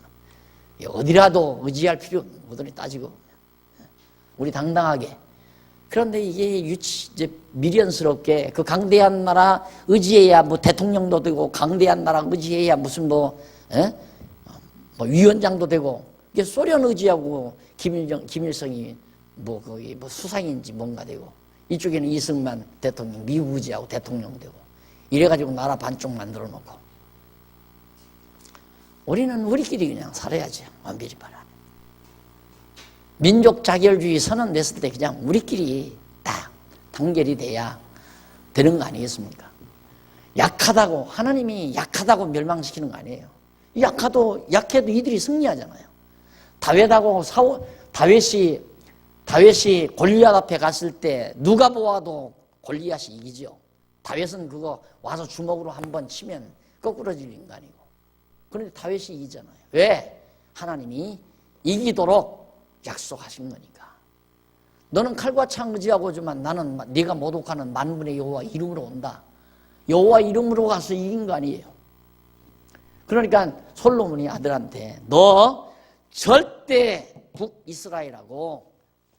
어디라도 의지할 필요 없는 거더니 따지고 보면 우리 당당하게 그런데 이게 이제 미련스럽게 그 강대한 나라 의지해야 뭐 대통령도 되고 강대한 나라 의지해야 무슨 뭐 위원장도 되고 이게 소련 의지하고 김일성이 뭐 거기 뭐 수상인지 뭔가 되고 이쪽에는 이승만 대통령 미국 의지하고 대통령 되고 이래가지고 나라 반쪽 만들어 놓고 우리는 우리끼리 그냥 살아야지. 완별히 봐라. 민족 자결주의 선언 냈을 때 그냥 우리끼리 딱 단결이 돼야 되는 거 아니겠습니까? 약하다고 하나님이 약하다고 멸망시키는 거 아니에요. 약해도 이들이 승리하잖아요. 다윗이 골리앗 앞에 갔을 때 누가 보아도 골리앗이 이기죠. 다윗은 그거 와서 주먹으로 한번 치면 거꾸로 질린 거 아니고. 그런데 다윗이 이기잖아요. 왜? 하나님이 이기도록 약속하신 거니까. 너는 칼과 창 의지하고지만 나는 네가 모독하는 만군의 여호와 이름으로 온다. 여호와 이름으로 가서 이긴 거 아니에요. 그러니까 솔로몬이 아들한테 너 절대 북이스라엘하고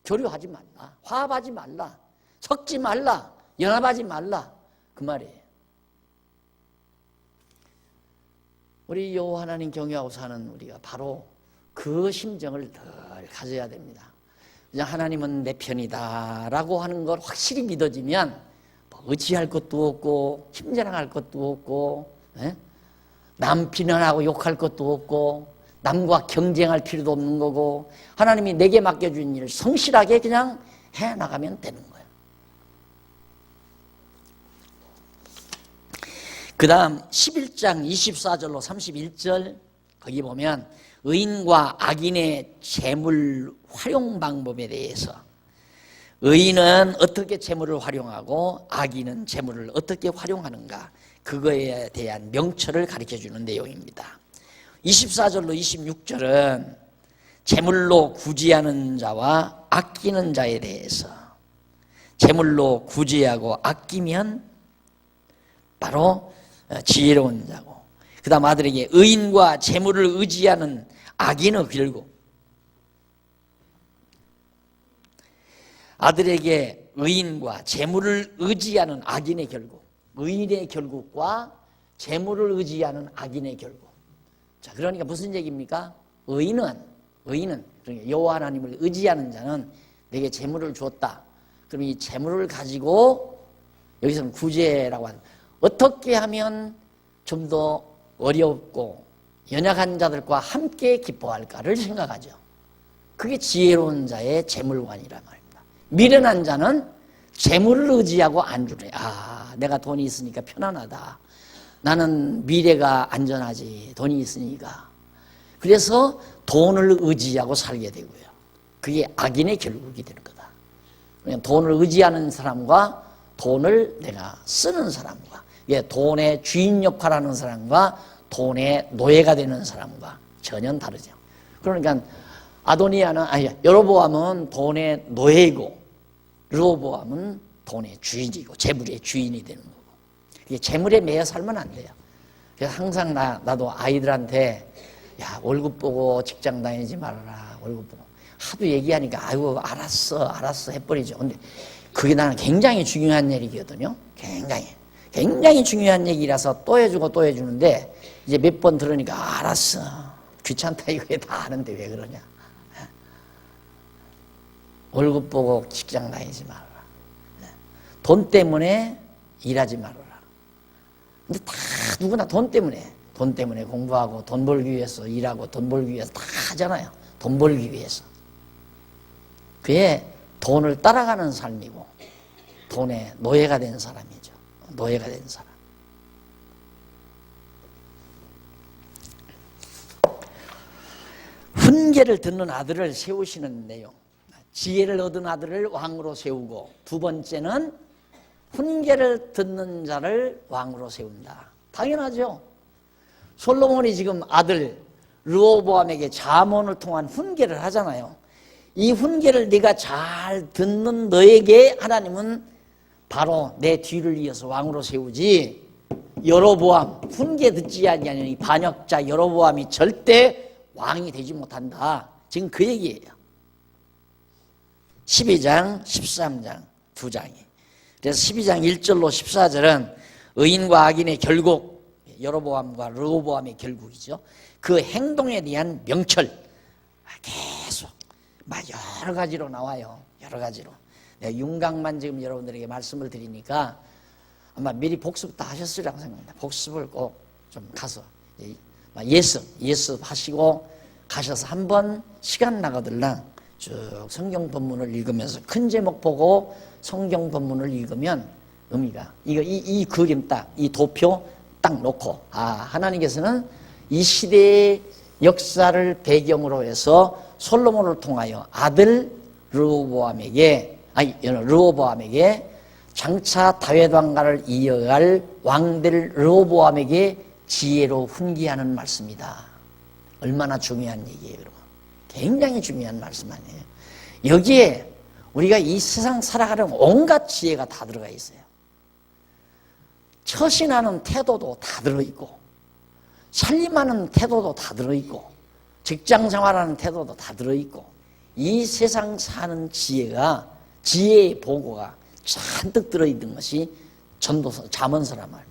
교류하지 말라. 화합하지 말라. 섞지 말라. 연합하지 말라. 그 말이에요. 우리 여호와 하나님 경외하고 사는 우리가 바로 그 심정을 늘 가져야 됩니다. 그냥 하나님은 내 편이다 라고 하는 걸 확실히 믿어지면 뭐 의지할 것도 없고 힘자랑할 것도 없고 남 비난하고 욕할 것도 없고 남과 경쟁할 필요도 없는 거고 하나님이 내게 맡겨준 일을 성실하게 그냥 해나가면 되는 거예요. 그 다음 11장 24절로 31절 거기 보면 의인과 악인의 재물 활용 방법에 대해서 의인은 어떻게 재물을 활용하고 악인은 재물을 어떻게 활용하는가 그거에 대한 명철을 가르쳐주는 내용입니다. 24절로 26절은 재물로 구제하는 자와 아끼는 자에 대해서 재물로 구제하고 아끼면 바로 지혜로운 자고 그 다음 아들에게 의인과 재물을 의지하는 악인의 결국 아들에게 의인과 재물을 의지하는 악인의 결국 의인의 결국과 재물을 의지하는 악인의 결국 자 그러니까 무슨 얘기입니까? 의인은 그러니까 여호와 하나님을 의지하는 자는 내게 재물을 주었다. 그럼 이 재물을 가지고 여기서는 구제라고 하는 어떻게 하면 좀 더 어렵고 연약한 자들과 함께 기뻐할까를 생각하죠. 그게 지혜로운 자의 재물관이란 말입니다. 미련한 자는 재물을 의지하고 안주래. 내가 돈이 있으니까 편안하다. 나는 미래가 안전하지. 돈이 있으니까. 그래서 돈을 의지하고 살게 되고요. 그게 악인의 결국이 되는 거다. 그냥 돈을 의지하는 사람과 돈을 내가 쓰는 사람과 돈의 주인 역할하는 사람과 돈의 노예가 되는 사람과 전혀 다르죠. 그러니까 여로보암은 돈의 노예이고 르호보암은 돈의 주인이고 재물의 주인이 되는 거고 이게 재물에 매여 살면 안 돼요. 그래서 항상 나도 아이들한테 월급 보고 직장 다니지 말아라. 월급 보고 하도 얘기하니까 알았어 해버리죠. 근데 그게 나는 굉장히 중요한 얘기거든요. 굉장히 중요한 얘기라서 또 해주는데 이제 몇 번 들으니까 알았어. 귀찮다 이거에 다 아는데 왜 그러냐. 월급 보고 직장 다니지 말아라. 돈 때문에 일하지 말아라. 근데 다 누구나 돈 때문에 공부하고 돈 벌기 위해서 일하고 돈 벌기 위해서 다 하잖아요. 돈 벌기 위해서. 그게 돈을 따라가는 삶이고 돈의 노예가 된 사람이죠. 노예가 된 사람. 훈계를 듣는 아들을 세우시는 내용. 지혜를 얻은 아들을 왕으로 세우고 두 번째는 훈계를 듣는 자를 왕으로 세운다. 당연하죠. 솔로몬이 지금 아들 르호보암에게 잠언을 통한 훈계를 하잖아요. 이 훈계를 네가 잘 듣는 너에게 하나님은 바로 내 뒤를 이어서 왕으로 세우지 여로보암 훈계 듣지 아니하는 이 반역자 여로보암이 절대 왕이 되지 못한다. 지금 그 얘기예요. 12장, 13장 두 장이. 그래서 12장 1절로 14절은 의인과 악인의 결국, 여로보암과 르호보암의 결국이죠. 그 행동에 대한 명철 계속 막 여러 가지로 나와요. 여러 가지로. 내가 윤곽만 지금 여러분들에게 말씀을 드리니까 아마 미리 복습 다 하셨으리라고 생각합니다. 복습을 꼭 좀 가서 예습 하시고 가셔서 한번 시간 나가들랑 쭉 성경 본문을 읽으면서 큰 제목 보고 성경 본문을 읽으면 의미가 이 그림 딱 이 도표 딱 놓고 하나님께서는 이 시대의 역사를 배경으로 해서 솔로몬을 통하여 아들 르호보암에게 장차 다윗 왕가를 이어갈 왕들 르호보암에게 지혜로 훈계하는 말씀이다. 얼마나 중요한 얘기예요, 여러분. 굉장히 중요한 말씀 아니에요. 여기에 우리가 이 세상 살아가는 온갖 지혜가 다 들어가 있어요. 처신하는 태도도 다 들어있고, 살림하는 태도도 다 들어있고, 직장 생활하는 태도도 다 들어있고, 이 세상 사는 지혜의 보고가 잔뜩 들어있는 것이 전도서, 잠언서란 말입니다.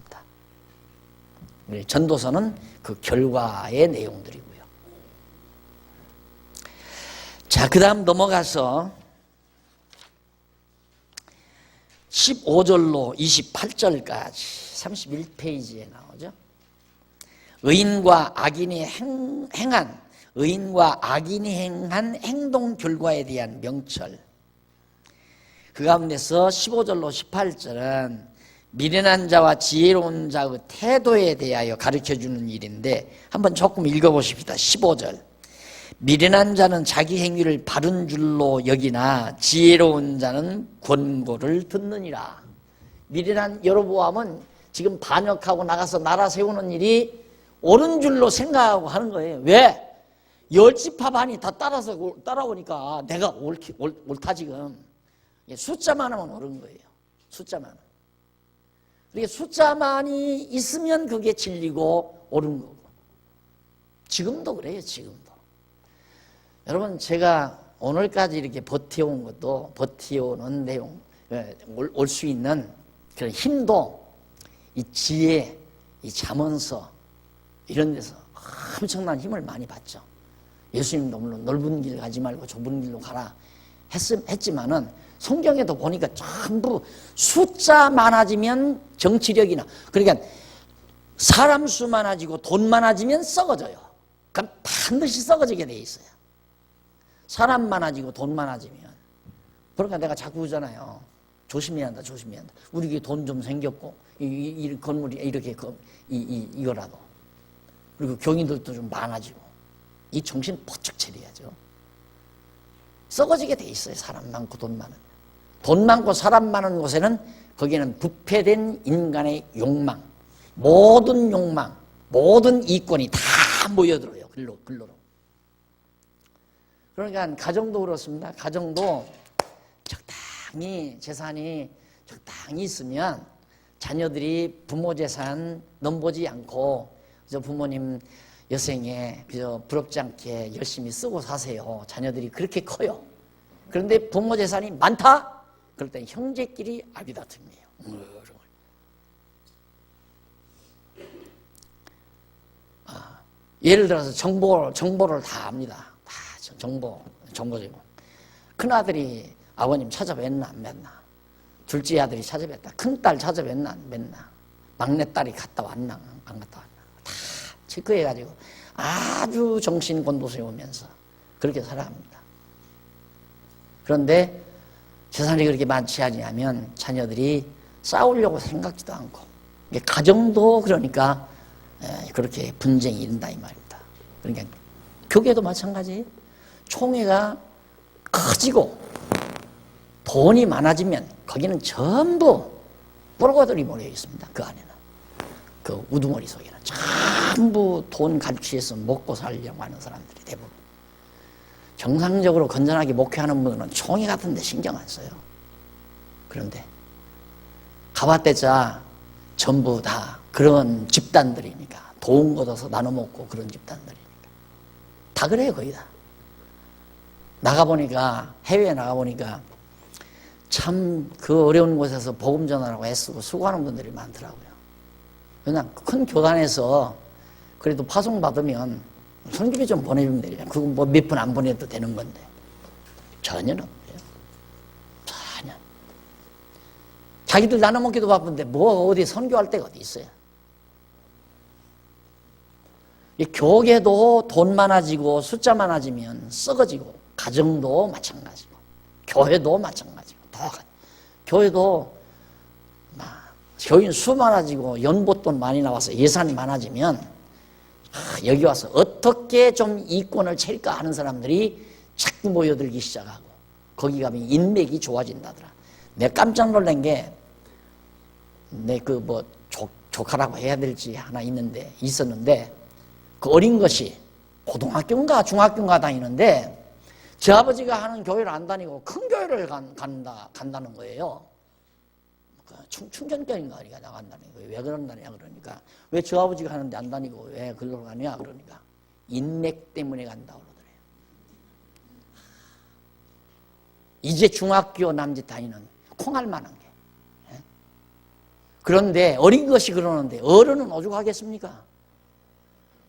전도서는 그 결과의 내용들이고요. 자, 그 다음 넘어가서 15절로 28절까지 31페이지에 나오죠. 의인과 악인이 행한 행동 결과에 대한 명철. 그 가운데서 15절로 18절은 미련한 자와 지혜로운 자의 태도에 대하여 가르쳐주는 일인데 한번 조금 읽어보십시다. 15절. 미련한 자는 자기 행위를 바른 줄로 여기나 지혜로운 자는 권고를 듣느니라. 미련한 여로보암은 지금 반역하고 나가서 나라 세우는 일이 옳은 줄로 생각하고 하는 거예요. 왜? 10지파 반이 다 따라오니까 내가 옳다 지금. 숫자만 하면 옳은 거예요. 숫자만. 그러니까 숫자만이 있으면 그게 진리고 옳은 거고. 지금도 그래요. 지금도. 여러분, 제가 오늘까지 이렇게 버텨온 것도, 버텨오는 내용, 올 수 있는 그런 힘도 이 지혜, 이 잠언서 이런 데서 엄청난 힘을 많이 받죠. 예수님도 물론 넓은 길 가지 말고 좁은 길로 가라 했지만은 성경에도 보니까 전부 숫자 많아지면 정치력이나, 그러니까 사람 수 많아지고 돈 많아지면 썩어져요. 그럼 반드시 썩어지게 돼 있어요. 사람 많아지고 돈 많아지면. 그러니까 내가 자꾸 그러잖아요. 조심해야 한다, 조심해야 한다. 우리에게 돈 좀 생겼고, 이 건물이 이렇게, 이거라도. 그리고 교인들도 좀 많아지고. 이 정신 번쩍 차려야죠. 썩어지게 돼 있어요. 사람 많고 돈 많으면. 돈 많고 사람 많은 곳에는 거기에는 부패된 인간의 욕망, 모든 욕망, 모든 이권이 다 모여들어요. 글로로. 그러니까 가정도 그렇습니다. 가정도 적당히 재산이 적당히 있으면 자녀들이 부모 재산 넘보지 않고 부모님 여생에 부럽지 않게 열심히 쓰고 사세요. 자녀들이 그렇게 커요. 그런데 부모 재산이 많다? 그럴 땐 형제끼리 아비다툼이에요. 예를 들어서 정보를 다 압니다. 다 정보제공. 큰아들이 아버님 찾아뵀나 안 뵀나, 둘째 아들이 찾아뵀다, 큰딸 찾아뵀나 안 뵀나, 막내딸이 갔다 왔나 안 갔다 왔나 다 체크해가지고 아주 정신 곤두세우면서 그렇게 살아갑니다. 그런데 재산이 그렇게 많지 않으면 자녀들이 싸우려고 생각지도 않고, 가정도 그러니까 그렇게 분쟁이 일어난다 이 말입니다. 그러니까 교계도 마찬가지예요. 총회가 커지고 돈이 많아지면 거기는 전부 뽀로가들이 모여 있습니다. 그 안에는, 그 우두머리 속에는 전부 돈 갈취해서 먹고 살려고 하는 사람들이 대부분. 정상적으로 건전하게 목회하는 분은 총회 같은 데 신경 안 써요. 그런데 가봤대자 전부 다 그런 집단들이니까, 돈 걷어서 나눠 먹고 그런 집단들이니까 다 그래요. 거의 다. 나가보니까, 해외에 나가보니까 참 그 어려운 곳에서 복음 전하라고 애쓰고 수고하는 분들이 많더라고요. 그냥 큰 교단에서 그래도 파송받으면 선교비 좀 보내주면 되냐. 그거 뭐 몇 분 안 보내도 되는 건데. 전혀는 없어요. 전혀. 자기들 나눠 먹기도 바쁜데 뭐 어디 선교할 데가 어디 있어요. 이 교계도 돈 많아지고 숫자 많아지면 썩어지고, 가정도 마찬가지고, 교회도 마찬가지고, 교회도 교인 수 많아지고 연보돈 많이 나와서 예산이 많아지면 여기 와서 어떻게 좀 이권을 챌까 하는 사람들이 자꾸 모여들기 시작하고, 거기 가면 인맥이 좋아진다더라. 내가 깜짝 놀란 게, 내 그 뭐 조카라고 해야 될지 하나 있었는데, 그 어린 것이 고등학교인가 중학교인가 다니는데 제 아버지가 하는 교회를 안 다니고 큰 교회를 간다는 거예요. 충전교인가 그러니까 나간다는 거예요. 왜 그런다냐 그러니까, 왜 저 아버지가 하는데 안 다니고 왜 그걸로 가냐 그러니까, 인맥 때문에 간다고 그러더래요. 이제 중학교 남짓 다니는 콩할 만한 게. 그런데 어린 것이 그러는데 어른은 오죽하겠습니까?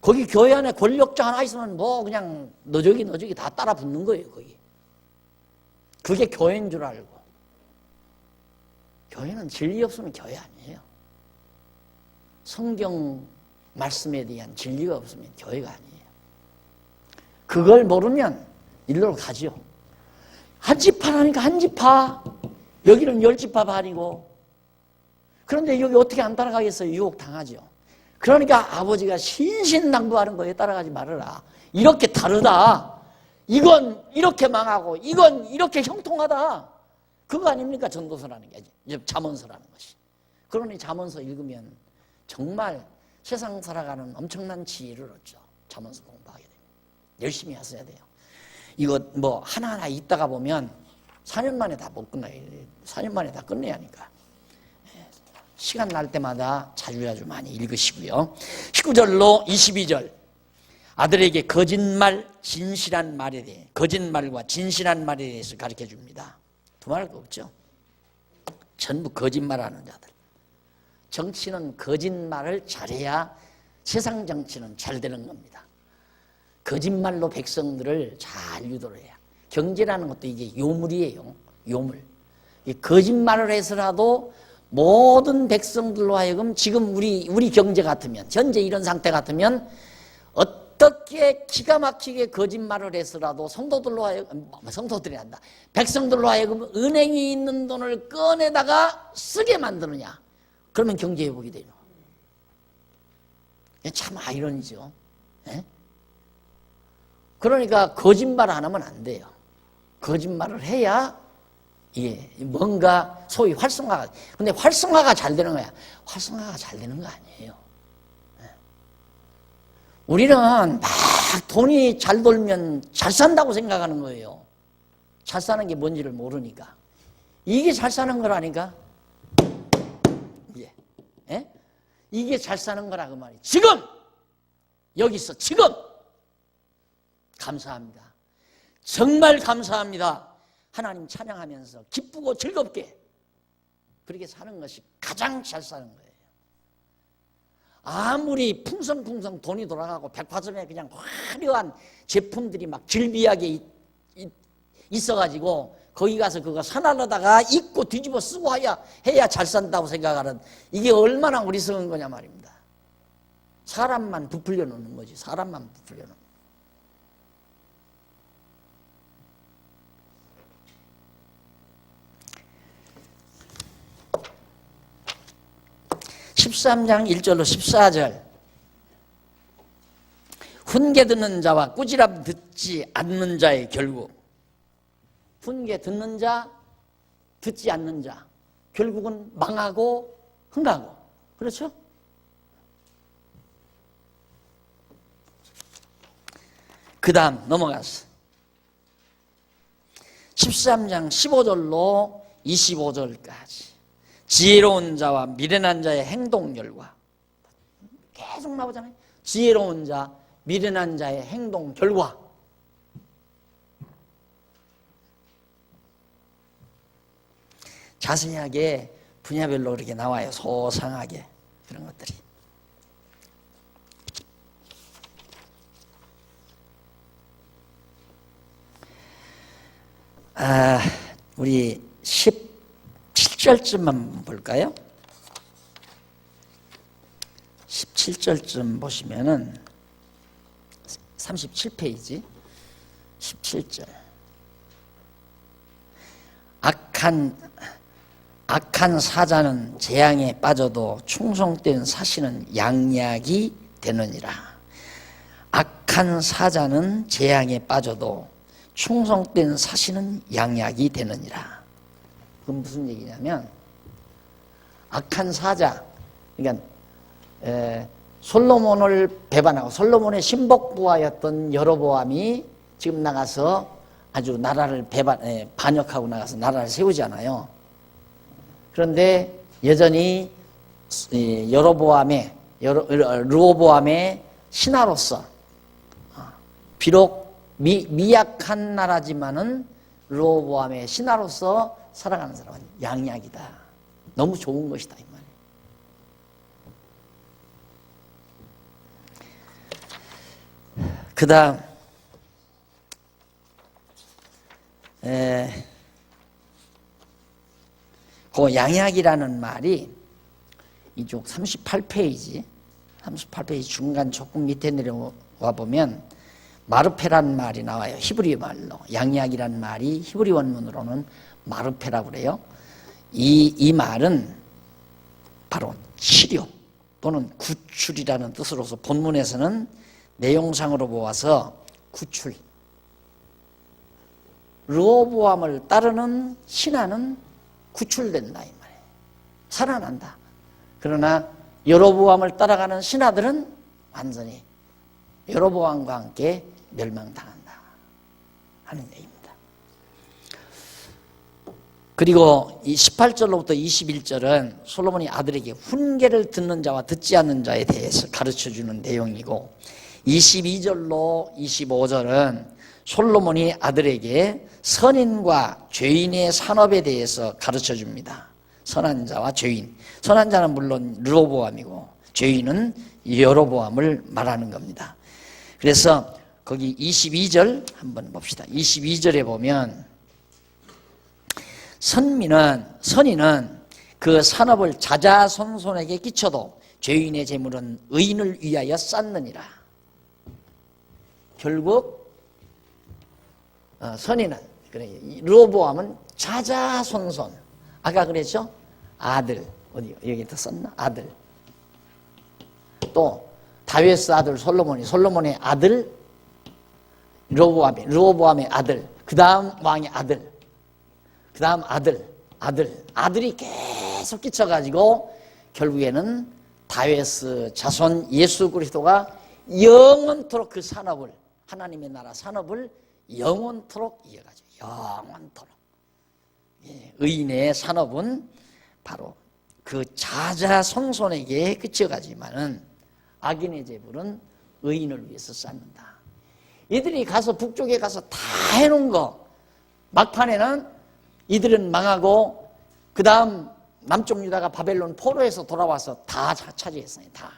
거기 교회 안에 권력자 하나 있으면 뭐 그냥 너저기 다 따라 붙는 거예요, 거기. 그게 교회인 줄 알고. 교회는 진리 없으면 교회 아니에요. 성경 말씀에 대한 진리가 없으면 교회가 아니에요. 그걸 모르면 일로 가죠. 한 지파라니까 한 지파. 여기는 10지파 반이고. 그런데 여기 어떻게 안 따라가겠어요? 유혹당하죠. 그러니까 아버지가 신신당부하는 거에 따라가지 말아라. 이렇게 다르다. 이건 이렇게 망하고 이건 이렇게 형통하다. 그거 아닙니까? 전도서라는 게, 잠언서라는 것이. 그러니 잠언서 읽으면 정말 세상 살아가는 엄청난 지혜를 얻죠. 잠언서 공부하게 되면. 열심히 하셔야 돼요. 이거 뭐 하나하나 읽다가 보면 4년 만에 다 못 끝나요. 4년 만에 다 끝내야 하니까. 시간 날 때마다 자주 많이 읽으시고요. 19절로 22절. 아들에게 거짓말, 진실한 말에 대해, 거짓말과 진실한 말에 대해서 가르쳐 줍니다. 두말할 거 없죠. 전부 거짓말하는 자들. 정치는 거짓말을 잘해야 세상 정치는 잘 되는 겁니다. 거짓말로 백성들을 잘 유도를 해야. 경제라는 것도 이게 요물이에요. 요물. 이 거짓말을 해서라도 모든 백성들로 하여금 지금 우리 경제 같으면, 현재 이런 상태 같으면 어떻게 기가 막히게 거짓말을 해서라도 성도들이 한다. 백성들로 하여금 은행에 있는 돈을 꺼내다가 쓰게 만드느냐. 그러면 경제 회복이 돼요. 참 아이러니죠. 예? 그러니까 거짓말 안 하면 안 돼요. 거짓말을 해야 뭔가 소위 활성화가. 근데 활성화가 잘 되는 거야. 활성화가 잘 되는 거 아니에요. 우리는 막 돈이 잘 돌면 잘 산다고 생각하는 거예요. 잘 사는 게 뭔지를 모르니까. 이게 잘 사는 거라니까. 이게 잘 사는 거라 그 말이에요. 지금 여기서 지금 감사합니다. 정말 감사합니다. 하나님 찬양하면서 기쁘고 즐겁게 그렇게 사는 것이 가장 잘 사는 거예요. 아무리 풍성풍성 돈이 돌아가고 백화점에 그냥 화려한 제품들이 막 즐비하게 있어가지고 거기 가서 그거 사나르다가 입고 뒤집어 쓰고 해야 잘 산다고 생각하는, 이게 얼마나 어리석은 거냐 말입니다. 사람만 부풀려 놓는 거지. 사람만 부풀려 놓는. 13장 1절로 14절. 훈계 듣는 자와 꾸지람 듣지 않는 자의 결국. 훈계 듣는 자, 듣지 않는 자, 결국은 망하고 흥하고. 그렇죠? 그 다음 넘어가서 13장 15절로 25절까지. 지혜로운 자와 미련한 자의 행동 결과. 계속 나오잖아요. 지혜로운 자, 미련한 자의 행동 결과. 자세하게 분야별로 이렇게 나와요. 소상하게 그런 것들이. 우리 17절쯤만 볼까요? 17절쯤 보시면은 37페이지 17절. 악한 사자는 재앙에 빠져도 충성된 사시는 양약이 되느니라. 악한 사자는 재앙에 빠져도 충성된 사시는 양약이 되느니라. 그건 무슨 얘기냐면, 악한 사자, 그러니까 솔로몬을 배반하고 솔로몬의 신복부하였던 여로보암이 지금 나가서 아주 나라를 반역하고 나가서 나라를 세우잖아요. 그런데 여전히 르호보암의 신하로서, 비록 미약한 나라지만은 르호보암의 신하로서 살아가는 사람은 양약이다. 너무 좋은 것이다 이 말이에요. 그 다음 그 양약이라는 말이 이쪽 38페이지 중간 조금 밑에 내려와 보면 마르페라는 말이 나와요. 히브리 말로. 양약이라는 말이 히브리 원문으로는 마르페라고 그래요. 이 말은 바로 치료 또는 구출이라는 뜻으로서 본문에서는 내용상으로 보아서 구출, 르호보암을 따르는 신하는 구출된다 이 말이에요. 살아난다. 그러나 여로보암을 따라가는 신하들은 완전히 여로보암과 함께 멸망당한다 하는 얘기입니다. 그리고 이 18절로부터 21절은 솔로몬이 아들에게 훈계를 듣는 자와 듣지 않는 자에 대해서 가르쳐주는 내용이고, 22절로 25절은 솔로몬이 아들에게 선인과 죄인의 산업에 대해서 가르쳐줍니다. 선한 자와 죄인. 선한 자는 물론 르호보암이고 죄인은 여로보암을 말하는 겁니다. 그래서 거기 22절 한번 봅시다. 22절에 보면 선인은 그 산업을 자자손손에게 끼쳐도 죄인의 재물은 의인을 위하여 쌓느니라. 결국 선인은, 르호보암은 자자손손, 아까 그랬죠? 아들, 어디 여기 더 썼나? 아들. 또 다윗의 아들 솔로몬의 아들 르호보암의 아들, 그 다음 왕의 아들, 그 다음 아들이 계속 끼쳐가지고 결국에는 다윗의 자손 예수 그리스도가 영원토록 그 산업을, 하나님의 나라 산업을 영원토록 이어가죠. 영원토록. 의인의 산업은 바로 그 자자손손에게 그쳐가지만은 악인의 재물은 의인을 위해서 쌓는다. 이들이 가서 북쪽에 가서 다 해놓은 거, 막판에는 이들은 망하고 그 다음 남쪽 유다가 바벨론 포로에서 돌아와서 다 차지했어요. 다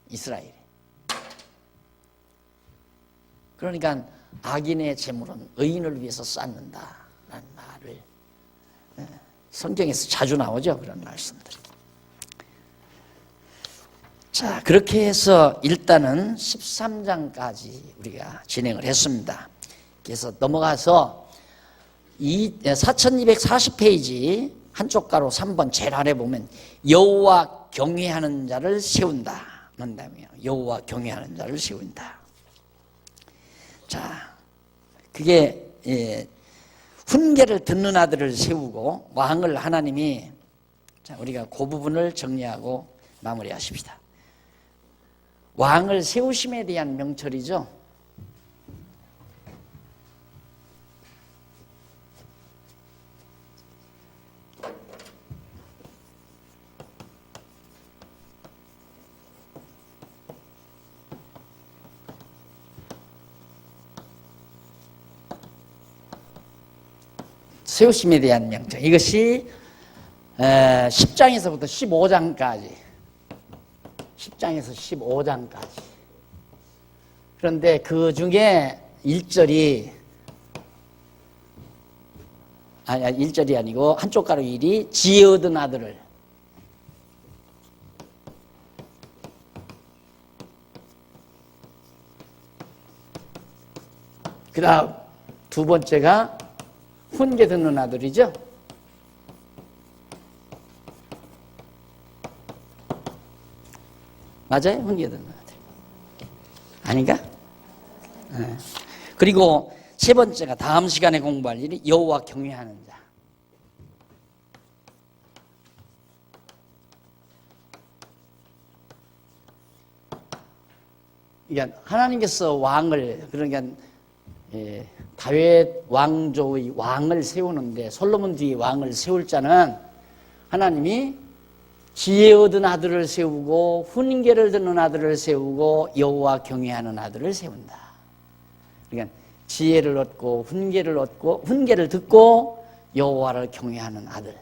이스라엘이. 그러니까 악인의 재물은 의인을 위해서 쌓는다라는 말을 성경에서 자주 나오죠. 그런 말씀들이. 자, 그렇게 해서 일단은 13장까지 우리가 진행을 했습니다. 그래서 넘어가서 4240페이지 한쪽 가로 3번 제일 아래 보면 여호와 경외하는 자를 세운다. 여호와 경외하는 자를 세운다. 자, 그게 훈계를 듣는 아들을 세우고 왕을 하나님이, 자, 우리가 그 부분을 정리하고 마무리하십시다. 왕을 세우심에 대한 명철이죠. 세우심에 대한 명철. 이것이 10장에서부터 15장까지 10장에서 15장까지 그런데 그 중에 1절이 1절이 아니고 한쪽 가로 1이 지혜 얻은 아들을 그 다음 두 번째가 훈계 듣는 아들이죠. 맞아요? 훈계 듣는 아들 아닌가? 네. 그리고 세 번째가 다음 시간에 공부할 일이 여호와 경외하는 자. 그러니까 하나님께서 왕을 그러니까 다윗 왕조의 왕을 세우는데 솔로몬 뒤에 왕을 세울 자는 하나님이 지혜 얻은 아들을 세우고 훈계를 듣는 아들을 세우고 여호와 경외하는 아들을 세운다. 그러니까 지혜를 얻고 훈계를 듣고 여호와를 경외하는 아들.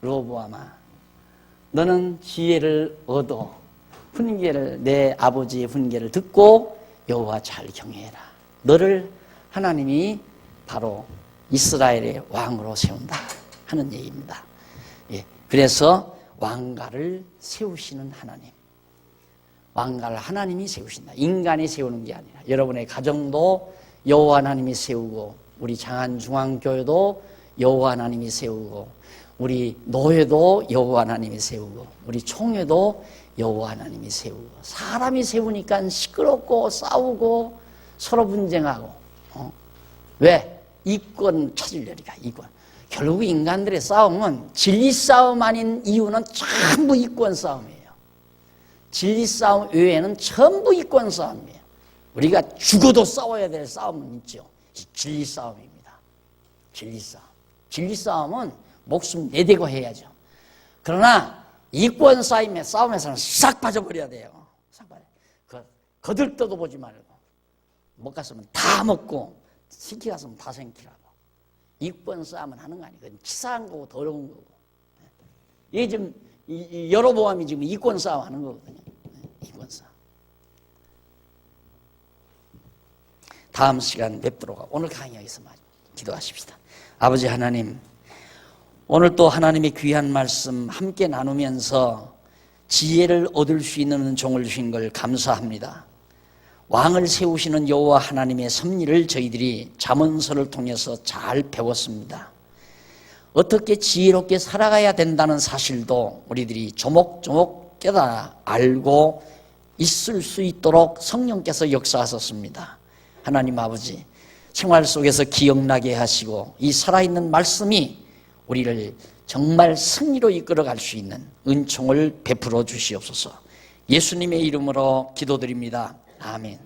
로보암아, 너는 지혜를 얻어 훈계를 내 아버지의 훈계를 듣고 여호와 잘 경외해라. 너를 하나님이 바로 이스라엘의 왕으로 세운다 하는 얘기입니다. 그래서 왕가를 세우시는 하나님, 왕가를 하나님이 세우신다. 인간이 세우는 게 아니라 여러분의 가정도 여호와 하나님이 세우고 우리 장안중앙교회도 여호와 하나님이 세우고 우리 노회도 여호와 하나님이 세우고 우리 총회도 여호와 하나님이 세우고 사람이 세우니까 시끄럽고 싸우고 서로 분쟁하고 왜? 이권 찾으려니까 이권. 결국 인간들의 싸움은 진리 싸움 아닌 이유는 전부 이권 싸움이에요. 진리 싸움 외에는 전부 이권 싸움이에요. 우리가 죽어도 싸워야 될 싸움은 있죠. 진리 싸움입니다. 진리 싸움. 진리 싸움은 목숨 내대고 해야죠. 그러나 이권 싸움에서는 싹 빠져버려야 돼요. 싹 빠져. 거들떠도 보지 말고 못 갔으면 다 먹고 생기 갔으면 다 생기라고. 이권 싸움은 하는 거 아니거든요. 치사한 거고 더러운 거고. 이게 지금 여로보암이 지금 이권 싸움 하는 거거든요. 이권 싸움. 다음 시간 뵙도록 오늘 강의에서 기도하십시다. 아버지 하나님, 오늘 또 하나님의 귀한 말씀 함께 나누면서 지혜를 얻을 수 있는 종을 주신 걸 감사합니다. 왕을 세우시는 여호와 하나님의 섭리를 저희들이 잠언서를 통해서 잘 배웠습니다. 어떻게 지혜롭게 살아가야 된다는 사실도 우리들이 조목조목 깨달아 알고 있을 수 있도록 성령께서 역사하셨습니다. 하나님 아버지, 생활 속에서 기억나게 하시고 이 살아있는 말씀이 우리를 정말 승리로 이끌어갈 수 있는 은총을 베풀어 주시옵소서. 예수님의 이름으로 기도드립니다. 아멘.